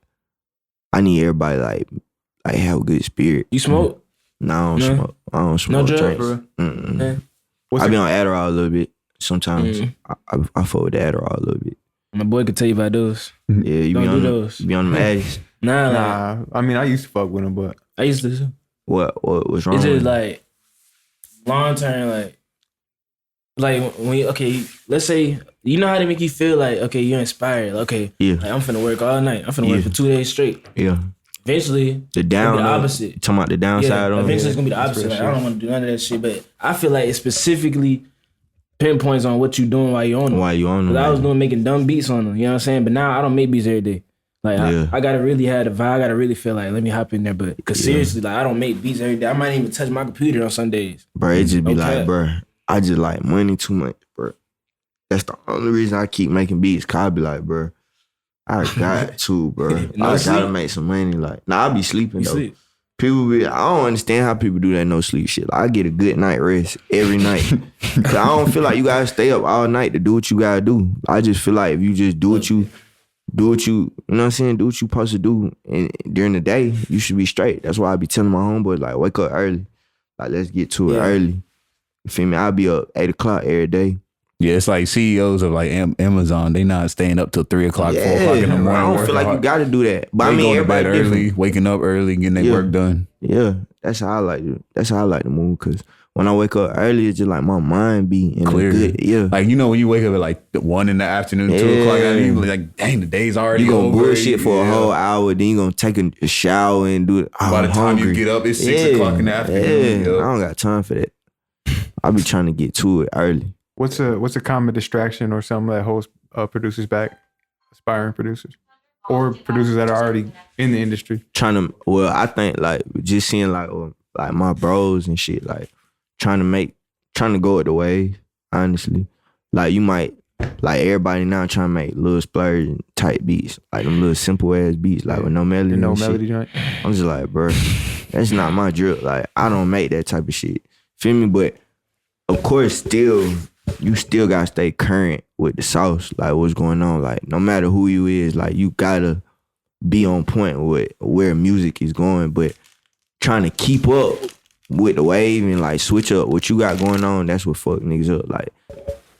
have a good spirit. You smoke? No, I don't smoke. I don't smoke. No drugs. I be on Adderall a little bit. Sometimes I fuck with the Adderall a little bit. My boy could tell you about those. Yeah, you don't be on do those. You be on them Addies. Nah. I mean, I used to fuck with them, but I used to. What's wrong? It's just like long term, like when let's say you know how to make you feel like you're inspired. Like, like, I'm finna work all night. I'm finna work for 2 days straight. Yeah. Eventually, the opposite. Talking about the downside on it. Eventually, it's gonna be the opposite. Like, I don't want to do none of that shit. But I feel like it specifically pinpoints on what you're doing while you're on them. Because I was making dumb beats on them. You know what I'm saying? But now I don't make beats every day. Like, I gotta really have the vibe. I gotta really feel like, let me hop in there. But because seriously, like, I don't make beats every day. I might even touch my computer on some days. Bro, it just be like, bro, I just like money too much, bro. That's the only reason I keep making beats. Cause I be like, bro, I got to, bro. I gotta make some money. Like, I be sleeping though. People be, I don't understand how people do that no sleep shit. Like, I get a good night rest every night. Cause I don't feel like you gotta stay up all night to do what you gotta do. I just feel like if you just do what you know what I'm saying? Do what you supposed to do. And during the day, you should be straight. That's why I be telling my homeboys, like, wake up early. Like, let's get to it early. You feel me? I'll be up 8 o'clock every day. Yeah, it's like CEOs of like Amazon. They not staying up till 3 o'clock, 4 o'clock in the morning. I don't feel like you got to do that. But they I mean, going to bed early, waking up early, getting their work done. Yeah, that's how I like it. That's how I like to move. Cause when I wake up early, it's just like my mind be in clear. Good. Like, you know, when you wake up at like 1 in the afternoon, 2 o'clock, you be like, dang, the day's already over. You gonna bullshit for a whole hour, then you gonna take a shower and do it. By the time you get up, it's 6 o'clock in the afternoon. Yeah, I don't got time for that. I be trying to get to it early. What's a common distraction or something that holds producers back, aspiring producers, or producers that are already in the industry? I think like just seeing like my bros and shit, like trying to go it the way. Honestly, like you might like everybody now trying to make little splurge type beats, like them little simple ass beats, like with no melody. No melody joint. I'm just like, bro, that's not my drill. Like I don't make that type of shit. Feel me? But of course, you still gotta stay current with the sauce, like what's going on. Like no matter who you is, like you gotta be on point with where music is going. But trying to keep up with the wave and like switch up what you got going on, that's what fuck niggas up. Like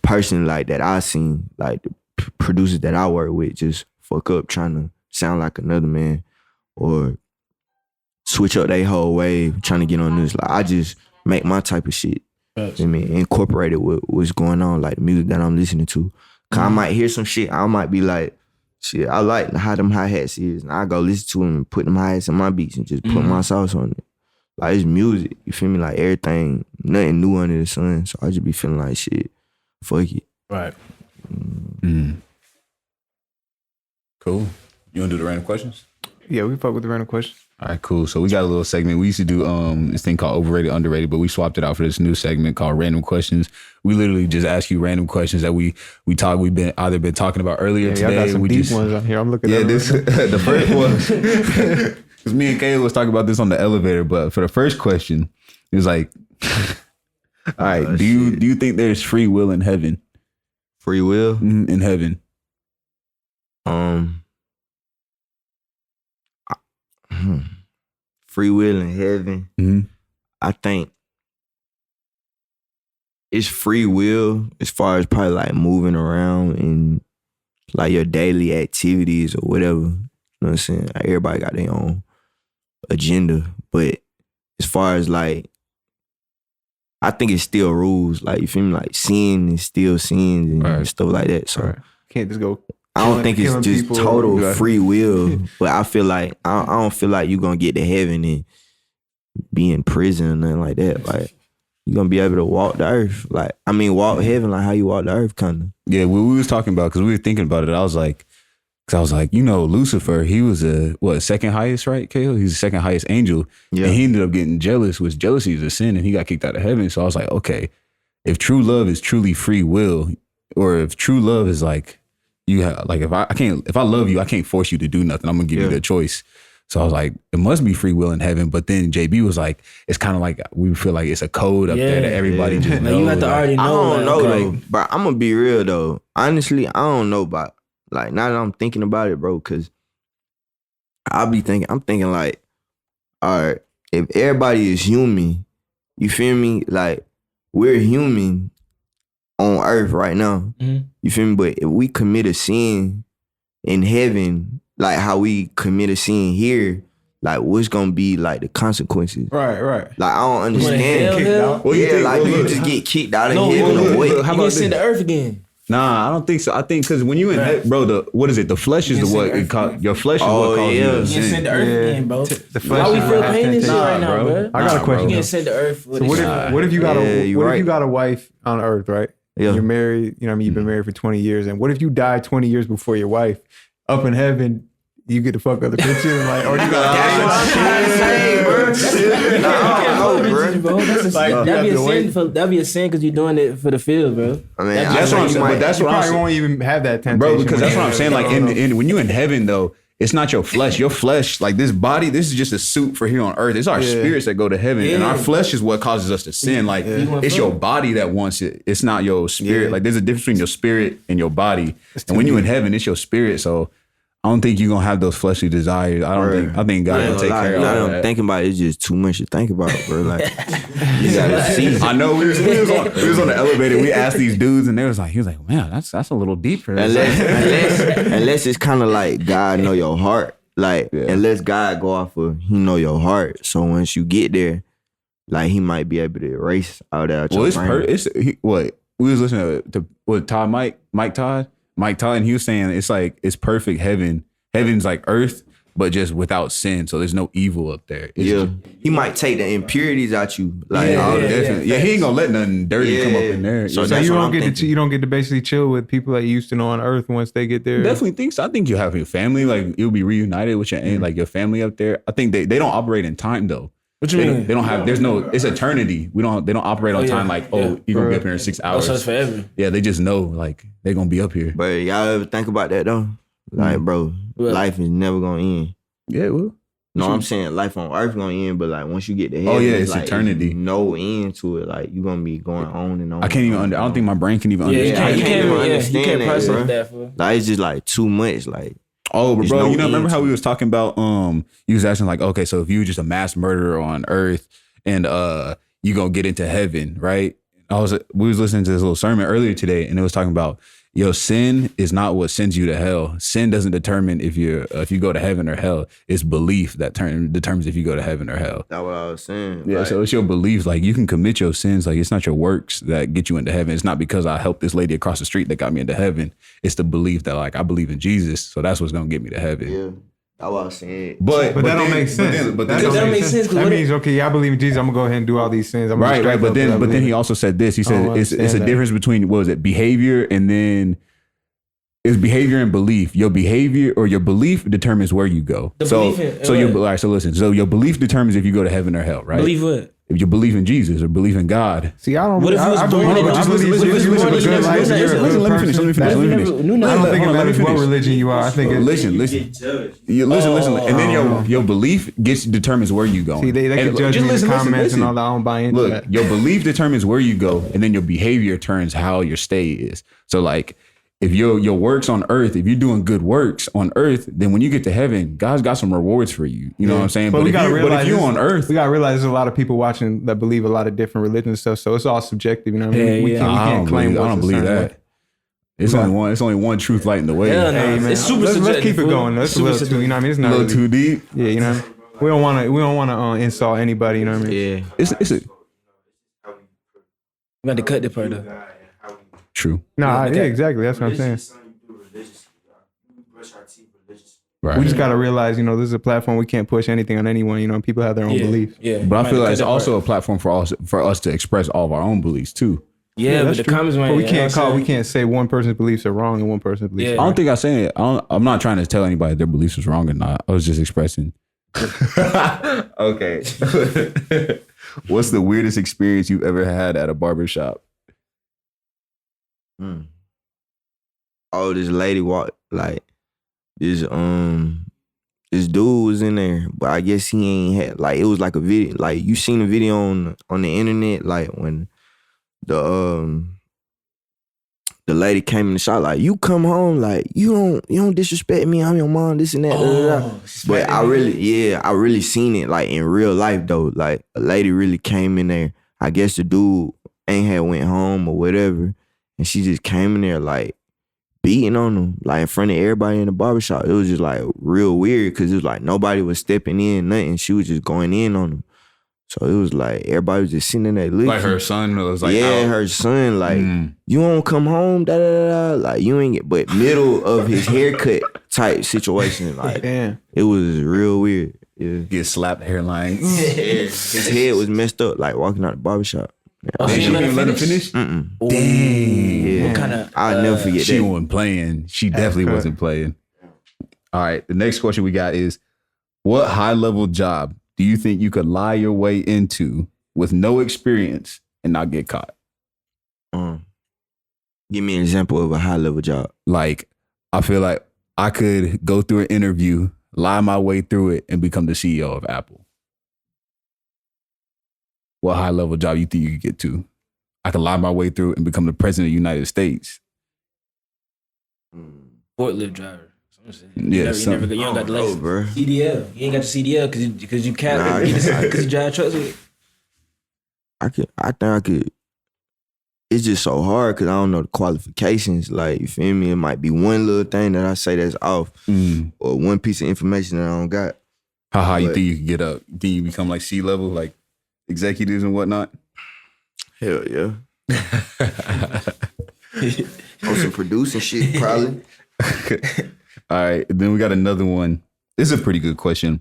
person like that I seen, like the producers that I work with just fuck up trying to sound like another man or switch up their whole wave trying to get on this. Like I just make my type of shit. I mean, incorporate it with what's going on, like the music that I'm listening to. Cause I might hear some shit, I might be like, shit, I like how them hi-hats is. And I go listen to them and put them hi-hats in my beats and just put my sauce on it. Like it's music, you feel me? Like everything, nothing new under the sun. So I just be feeling like shit, fuck it. Right. Cool. You wanna do the random questions? Yeah, we fuck with the random questions. All right, cool. So we got a little segment. We used to do this thing called Overrated, Underrated, but we swapped it out for this new segment called Random Questions. We literally just ask you random questions that we've been talking about earlier today. Y'all got some deep ones on here. I'm looking at this. The first one, because me and Caleb was talking about this on the elevator, but for the first question, it was like, all right, do you think there's free will in heaven? Free will? In heaven. Free will in heaven. Mm-hmm. I think it's free will as far as probably like moving around and like your daily activities or whatever. You know what I'm saying? Like everybody got their own agenda. But as far as like, I think it's still rules. Like you feel me? Like sin is still sins and stuff like that. So can't just go. I don't think it's just total free will, but I feel like I don't feel like you're gonna get to heaven and be in prison or nothing like that. Like you're gonna be able to walk the earth. Like I mean, walk heaven like how you walk the earth, kind of. Yeah, we was talking about because we were thinking about it. I was like, you know, Lucifer, he was second highest, right, Kale? He's the second highest angel, and he ended up getting jealous. Which jealousy is a sin, and he got kicked out of heaven. So I was like, okay, if true love is truly free will, or if true love is like. You have like if I love you, I can't force you to do nothing. I'm gonna give you the choice. So I was like, it must be free will in heaven. But then JB was like, it's kind of like we feel like it's a code up there that everybody just knows. You have to already know. I don't know though, but I'm gonna be real though. Honestly, I don't know about like now that I'm thinking about it, bro. Because I'm thinking like, all right, if everybody is human, you feel me? Like we're human on earth right now. You feel me? But if we commit a sin in heaven, like how we commit a sin here, like what's gonna be like the consequences? Right. Like I don't understand. Hell? Well, do you just get kicked out of heaven or what? How about send the earth again? Nah, I don't think so. I think because when you in heaven, bro, what is it? The flesh is your flesh is what causes you to sin. You send the earth again, bro. The flesh. Why we feel pain and shit right now, bro? I got a question. You can send the earth. So what if you got if you got a wife on earth, right? Yeah. You're married, you know what I mean? You've been married for 20 years. And what if you die 20 years before your wife? Up in heaven, you get to fuck other bitches? Like, or you got that'd be a sin because you're doing it for the field, bro. I mean, that's what I'm saying. But that's what I'm saying. Won't even have that temptation. Bro, because that's what I'm saying. Like, when you in heaven, though, it's not your flesh. Your flesh, like this body, this is just a suit for here on earth. It's our spirits that go to heaven. And our flesh is what causes us to sin. Like, it's your body that wants it. It's not your spirit. Like, there's a difference between your spirit and your body. And when you're in heaven, it's your spirit. So I don't think you're going to have those fleshly desires. I think God will take care of all that. I'm thinking about it, it's just too much to think about, bro. Like, you gotta see. I know we was on the elevator. We asked these dudes, and he was like, man, that's a little deeper. Unless it's kind of like God know your heart. Like, unless God go off of He know your heart. So once you get there, like He might be able to erase all that. Well, we was listening to Mike Todd, and he was saying it's perfect heaven. Heaven's like earth, but just without sin. So there's no evil up there. He might take the impurities out you. Like, he ain't gonna let nothing dirty come up in there. So you don't get to basically chill with people that you used to know on earth once they get there. Definitely think so. I think you'll have your family. Like you'll be reunited with your like your family up there. I think they don't operate in time though. What you mean? They don't have. There's no. It's eternity. They don't operate on time like you're gonna be up here in 6 hours. So it's forever. Yeah, they just know like they're gonna be up here. But y'all ever think about that though? Like, bro, life is never gonna end. Yeah, well. No, I'm saying life on Earth gonna end, but like once you get to heaven, it's like, eternity. No end to it. Like you gonna be going on and on. I can't even. I don't think my brain can even understand. You can't even understand you can't process bro. that, fool. Like it's just like too much. Like bro, no remember how we was talking about? You was asking like, okay, so if you were just a mass murderer on Earth and you gonna get into heaven, right? We was listening to this little sermon earlier today, and it was talking about. Sin is not what sends you to hell. Sin doesn't determine if you go to heaven or hell. It's belief that determines if you go to heaven or hell. That's what I was saying. Yeah, so it's your beliefs. Like you can commit your sins. Like it's not your works that get you into heaven. It's not because I helped this lady across the street that got me into heaven. It's the belief that like I believe in Jesus, so that's what's gonna get me to heaven. Yeah. That's what I was saying. But that don't make sense. But that don't make sense. That means I believe in Jesus. I'm gonna go ahead and do all these things. Right. But then he also said this. He said it's a difference between what was it, behavior and then. It's behavior and belief. Your behavior or your belief determines where you go. So listen. So your belief determines if you go to heaven or hell, right? Believe what? If you believe in Jesus or believe in God. See, I don't. What if you was born in? Let me finish. I don't think it matters what religion you are. I think it's listen. And then your belief determines where you go. See, they can judge me in comments and all that. I don't buy into that. Look, your belief determines where you go, and then your behavior turns how your stay is. So like. If your works on earth, if you're doing good works on earth, then when you get to heaven, God's got some rewards for you. You know what I'm saying? But if you're on earth, we gotta realize there's a lot of people watching that believe a lot of different religions and stuff. So it's all subjective. You know what I mean? We can't claim. I don't believe that. It's only one truth lighting the way. Hell no. Hey, man, it's super subjective. Let's keep it going. That's a little too. You know what I mean? It's not a little too deep. Yeah, you know. We don't want to insult anybody. You know what I mean? Yeah. It's a. We got to cut the part though. True. Yeah, exactly. That's what I'm saying. Right. We just gotta realize, this is a platform. We can't push anything on anyone. People have their own beliefs. Yeah. But I feel like it's also a platform for us to express all of our own beliefs too. Yeah, but the comments might. But we can't say one person's beliefs are wrong and one person's beliefs. I don't think I'm saying it. I'm not trying to tell anybody their beliefs was wrong or not. I was just expressing. Okay. What's the weirdest experience you've ever had at a barbershop? Oh, this lady walked like. This dude was in there, but I guess he ain't had like it was like a video. Like you seen a video on the internet, like when the lady came in the shop, like you come home, like you don't disrespect me. I'm your mom, this and that. But I really seen it like in real life though. Like a lady really came in there. I guess the dude ain't had went home or whatever, and she just came in there like. Beating on them, like in front of everybody in the barbershop. It was just like real weird because it was like nobody was stepping in, nothing. She was just going in on them. So it was like everybody was just sitting there looking. Like her son was like, her son, like, you won't come home, like you ain't get, but middle of his haircut type situation, like, damn. It was real weird. Yeah. Get slapped hairlines. His head was messed up, like walking out the barbershop. She didn't let him finish? Mm-mm. Dang. Yeah. What kind of? I'll never forget she that. wasn't playing. She definitely wasn't playing. All right. The next question we got is, what high-level job do you think you could lie your way into with no experience and not get caught? Give me an example of a high-level job. Like, I feel like I could go through an interview, lie my way through it, and become the CEO of Apple. What high-level job you think you could get to? I could lie my way through and become the president of the United States. Forklift driver. Yeah, you don't got the license. Bro. CDL. You ain't got the CDL because you can't. Because you drive trucks with it. I think I could. It's just so hard because I don't know the qualifications. Like, you feel me? It might be one little thing that I say that's off, or one piece of information that I don't got. How high you think you could get up? Think you become like C-level, like executives and whatnot? Hell yeah. On some producing shit, probably. All right, then we got another one. This is a pretty good question.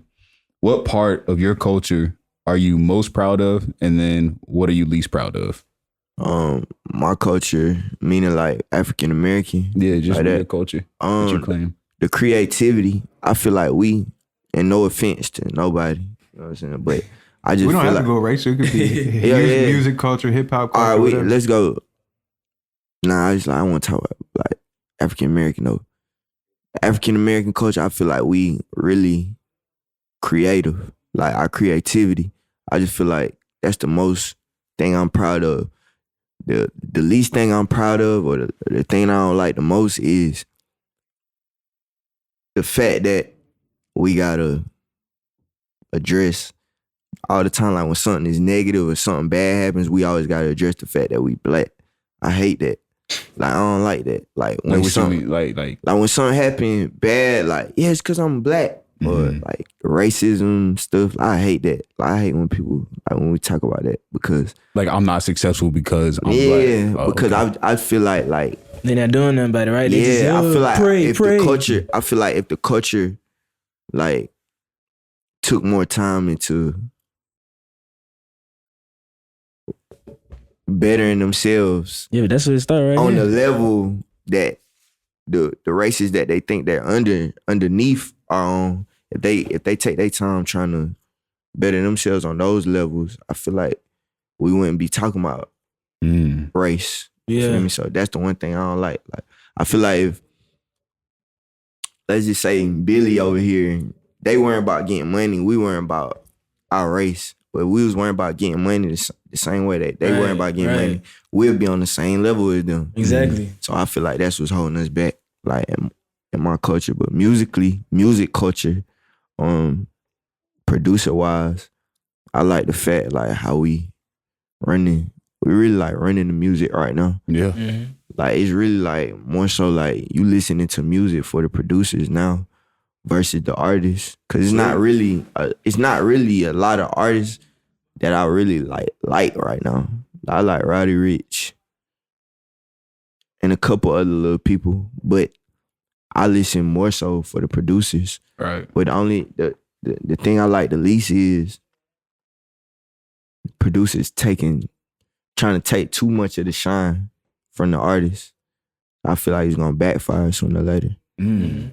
What part of your culture are you most proud of, and then what are you least proud of? My culture, meaning like African American. Yeah, just like your that. culture. What you claim? The creativity. I feel like we, and no offense to nobody, you know what I'm saying, but I just we don't feel have to go racial. It could be music culture, hip hop culture. All right, let's go. Nah, I want to talk about like African American though. African American culture, I feel like we really creative. Like our creativity, I just feel like that's the most thing I'm proud of. The least thing I'm proud of, or the thing I don't like the most, is the fact that we gotta address all the time. Like when something is negative or something bad happens, we always gotta address the fact that we black. I hate that. Like I don't like that. Like when something like when something happened bad, like yeah, it's because I'm black. Or like racism stuff. I hate that. Like, I hate when people when we talk about that, because like I'm not successful because I'm black. Because okay. I feel like they're not doing nothing about it, right? They just, I feel like if the culture like took more time into bettering themselves. Yeah, but that's what it started right on here. the level that the races that they think they're underneath are on. If they take their time trying to better themselves on those levels, I feel like we wouldn't be talking about race. Yeah. You feel me? So that's the one thing I don't like. Like I feel like if, let's just say Billy over here, they weren't about getting money, we weren't about our race. But we was worrying about getting money the same way that they weren't about getting money. We'll be on the same level as them. Exactly. So I feel like that's what's holding us back, like in my culture. But music culture, producer wise, I like the fact like how we really like running the music right now. Yeah. Mm-hmm. Like it's really like more so like you listening to music for the producers now versus the artists. Cause it's not really a lot of artists that I really like right now. I like Roddy Ricch and a couple other little people, but I listen more so for the producers. Right. But the thing I like the least is producers trying to take too much of the shine from the artists. I feel like it's gonna backfire sooner or later. Mm-hmm.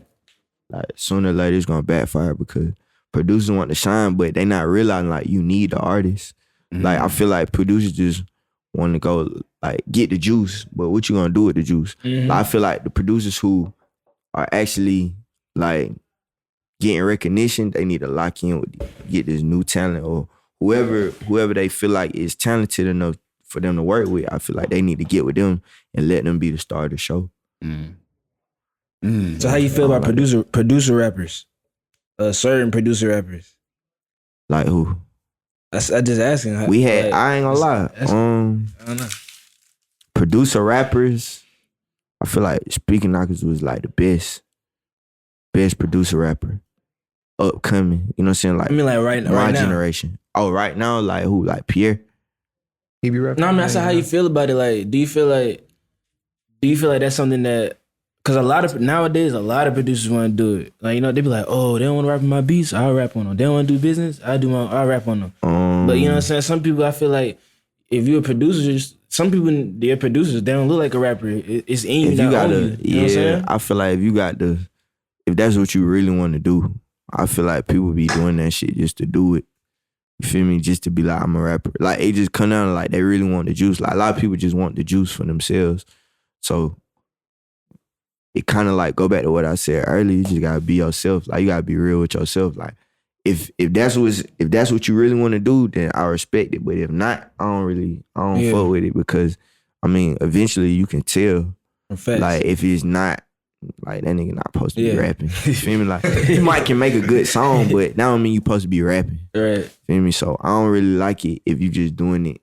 Like sooner or later it's gonna backfire because producers want to shine, but they not realizing like you need the artist. Mm-hmm. Like I feel like producers just want to go like get the juice, but what you gonna do with the juice? Mm-hmm. Like, I feel like the producers who are actually like getting recognition, they need to lock in with get this new talent or whoever they feel like is talented enough for them to work with. I feel like they need to get with them and let them be the star of the show. Mm. So how you feel about producer rappers? Certain producer rappers. Like who? I just asking. I ain't gonna lie. I don't know. Producer rappers, I feel like Speaking Knockers was like the best producer rapper upcoming. You know what I'm saying? Like, I mean, like right now. My generation. Oh, right now, like who? Like Pierre? He be rapping. No, I mean, that's how you feel about it. Like, do you feel like that's something that? Because nowadays, a lot of producers want to do it. Like, you know, they be like, oh, they don't want to rap on my beats, I'll rap on them. They don't want to do business, I'll rap on them. But you know what I'm saying? Some people, I feel like, if you're a producer, some people, they're producers, they don't look like a rapper. It's in you, not on you. You know what I'm saying? I feel like if that's what you really want to do, I feel like people be doing that shit just to do it. You feel me? Just to be like, I'm a rapper. Like, it just come down to like, they really want the juice. Like, a lot of people just want the juice for themselves. So, it kind of like go back to what I said earlier. You just gotta be yourself. Like you gotta be real with yourself. Like if that's what you really want to do, then I respect it. But if not, I don't fuck with it because I mean, eventually you can tell. Like if it's not like that nigga not supposed to be rapping. You feel me? Like you might can make a good song, but that don't mean you supposed to be rapping. Right. Feel me? So I don't really like it if you just doing it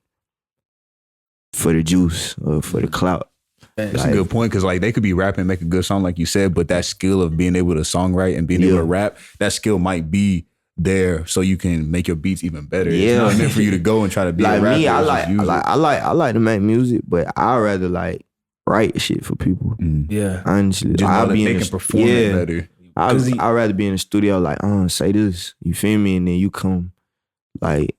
for the juice or for the clout. That's a good point because like they could be rapping, make a good song like you said, but that skill of being able to songwrite and being able to rap, that skill might be there so you can make your beats even better. It's not meant for you to go and try to be like a rapper. Me, I like to make music, but I rather like write shit for people. Yeah, honestly, just know that they can perform it better. I'd rather be in the studio like, say this, you feel me, and then you come like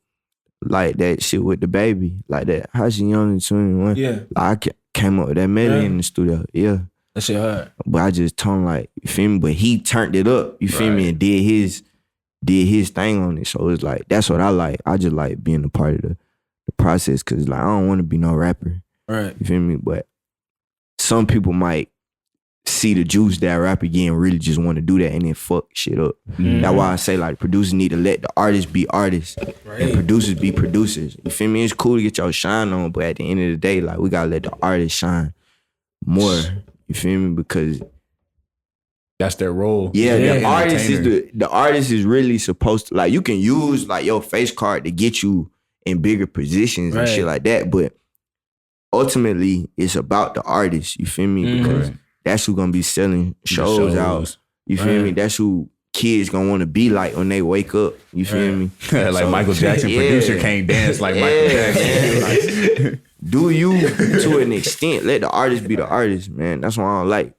that shit with the baby, like that. How she young and 21? Yeah, like, I came up with that melody in the studio. Yeah. That shit hard. But I just told him like, you feel me? But he turned it up, you feel me, and did his did his thing on it. So it's like, that's what I like. I just like being a part of the process, because like I don't want to be no rapper. Right. You feel me? But some people might see the juice that rapper get and really just want to do that and then fuck shit up. That's why I say like producers need to let the artists be artists and producers be producers. You feel me? It's cool to get your shine on, but at the end of the day, like we gotta let the artists shine more. You feel me? Because that's their role. Yeah, the artist is really supposed to, like, you can use like your face card to get you in bigger positions and shit like that, but ultimately it's about the artist. You feel me? Because that's who gonna be selling shows out. You feel me? That's who kids gonna want to be like when they wake up. You feel me? Like so, Michael Jackson, producer can't dance like Michael Jackson. Like, do you to an extent. Let the artist be the artist, man. That's what I don't like.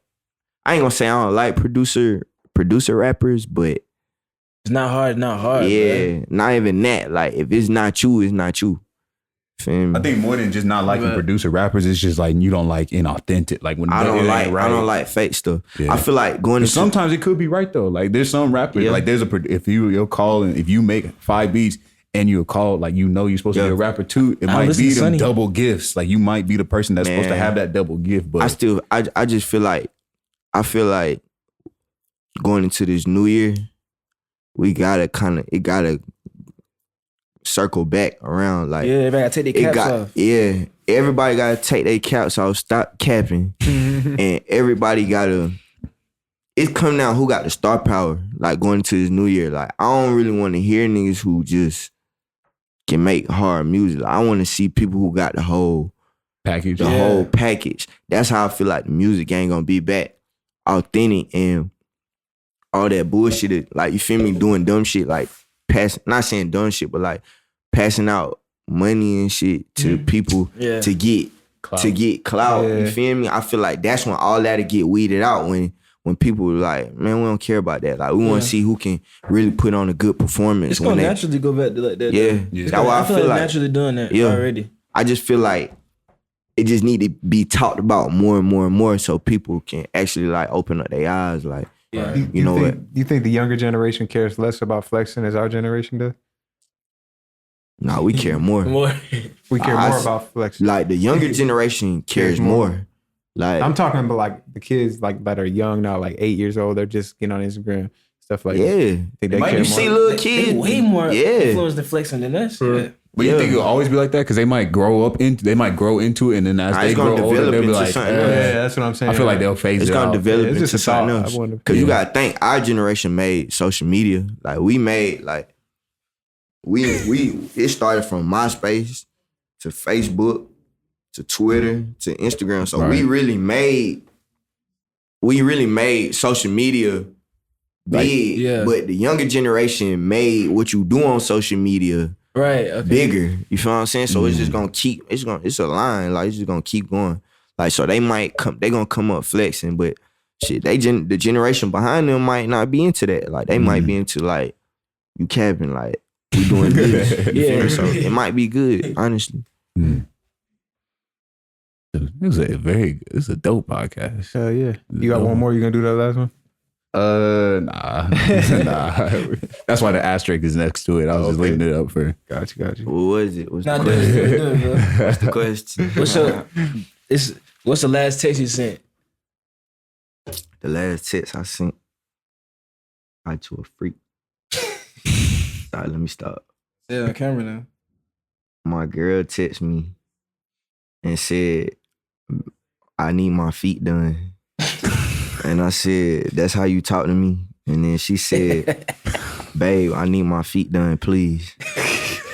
I ain't gonna say I don't like producer rappers, but it's not hard, Yeah, man. Not even that. Like, if it's not you, it's not you. Feel me? I think more than just not liking producer rappers, it's just like you don't like inauthentic. Like when I don't like fake stuff. Yeah. I feel like going to sometimes it could be right though. Like there's some rappers like there's if you'll call and if you make 5 beats and you'll call like you're supposed to be a rapper too, it might be them double gifts. Like you might be the person that's supposed to have that double gift. But I just feel like going into this new year, we gotta circle back around. Like, yeah, everybody gotta take their caps off. Yeah, everybody gotta take their caps off, stop capping. And everybody gotta, it's coming down who got the star power, like going into this new year. Like, I don't really want to hear niggas who just can make hard music. Like, I want to see people who got the whole package. Whole package. That's how I feel like the music ain't gonna be back authentic and all that bullshit. Like, you feel me, doing dumb shit, like not saying dumb shit, but like passing out money and shit to people to get clout. You feel me? I feel like that's when all that'll get weeded out, when people are like, man, we don't care about that. Like, we want to see who can really put on a good performance. It's gonna naturally go back to like that. Yeah. That's why I feel like naturally doing that already. I just feel like it just need to be talked about more and more and more so people can actually like open up their eyes. Like, you know what? You think the younger generation cares less about flexing as our generation does? No, we care more. We care more about flexing. Like, the younger generation cares more. Like, I'm talking about like the kids like that are young now, like 8 years old. They're just getting on Instagram, stuff like that. Think they care more. See little kids, they way more influenced in flexing than us. But you think it'll always be like that? Because they might grow into it, and then as they grow older, they'll be like, something else. Yeah, that's what I'm saying. I feel like they'll phase it out. It's gonna develop into something else. Because you gotta think, our generation made social media. Like, we made like it started from MySpace to Facebook to Twitter to Instagram. So we really made social media big. But the younger generation made what you do on social media bigger. You feel what I'm saying? So it's just gonna keep, it's a line, like it's just gonna keep going. Like, so they gonna come up flexing, but shit, the generation behind them might not be into that. Like, they might be into like, you capping, like, we doing this. So it might be good, honestly. It's a dope podcast. Hell yeah. You got one more? You gonna do that last one? Nah. That's why the asterisk is next to it. I was just leaving it up for. Got you. What was it? What's the question? What's the last text you sent? The last text I sent, I to a freak. Sorry, let me stop. Yeah, on camera now. My girl texted me and said, I need my feet done. And I said, that's how you talk to me? And then she said, babe, I need my feet done, please.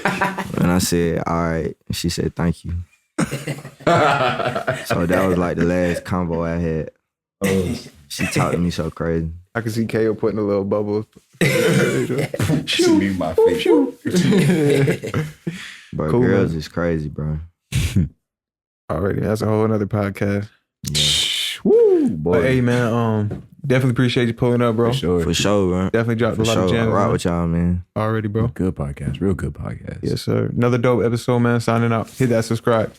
And I said, all right. And she said, thank you. So that was like the last convo I had. She talked to me so crazy. I can see KO putting a little bubble. She need my feet. Bro, cool, girls is crazy, bro. Already, that's a whole other podcast. Yeah. Woo, boy. But hey, man, definitely appreciate you pulling up, bro. For sure, bro. Definitely dropped a lot of gems. I rock with y'all, man. Already, bro. Good podcast. Real good podcast. Yes, sir. Another dope episode, man. Signing out. Hit that subscribe.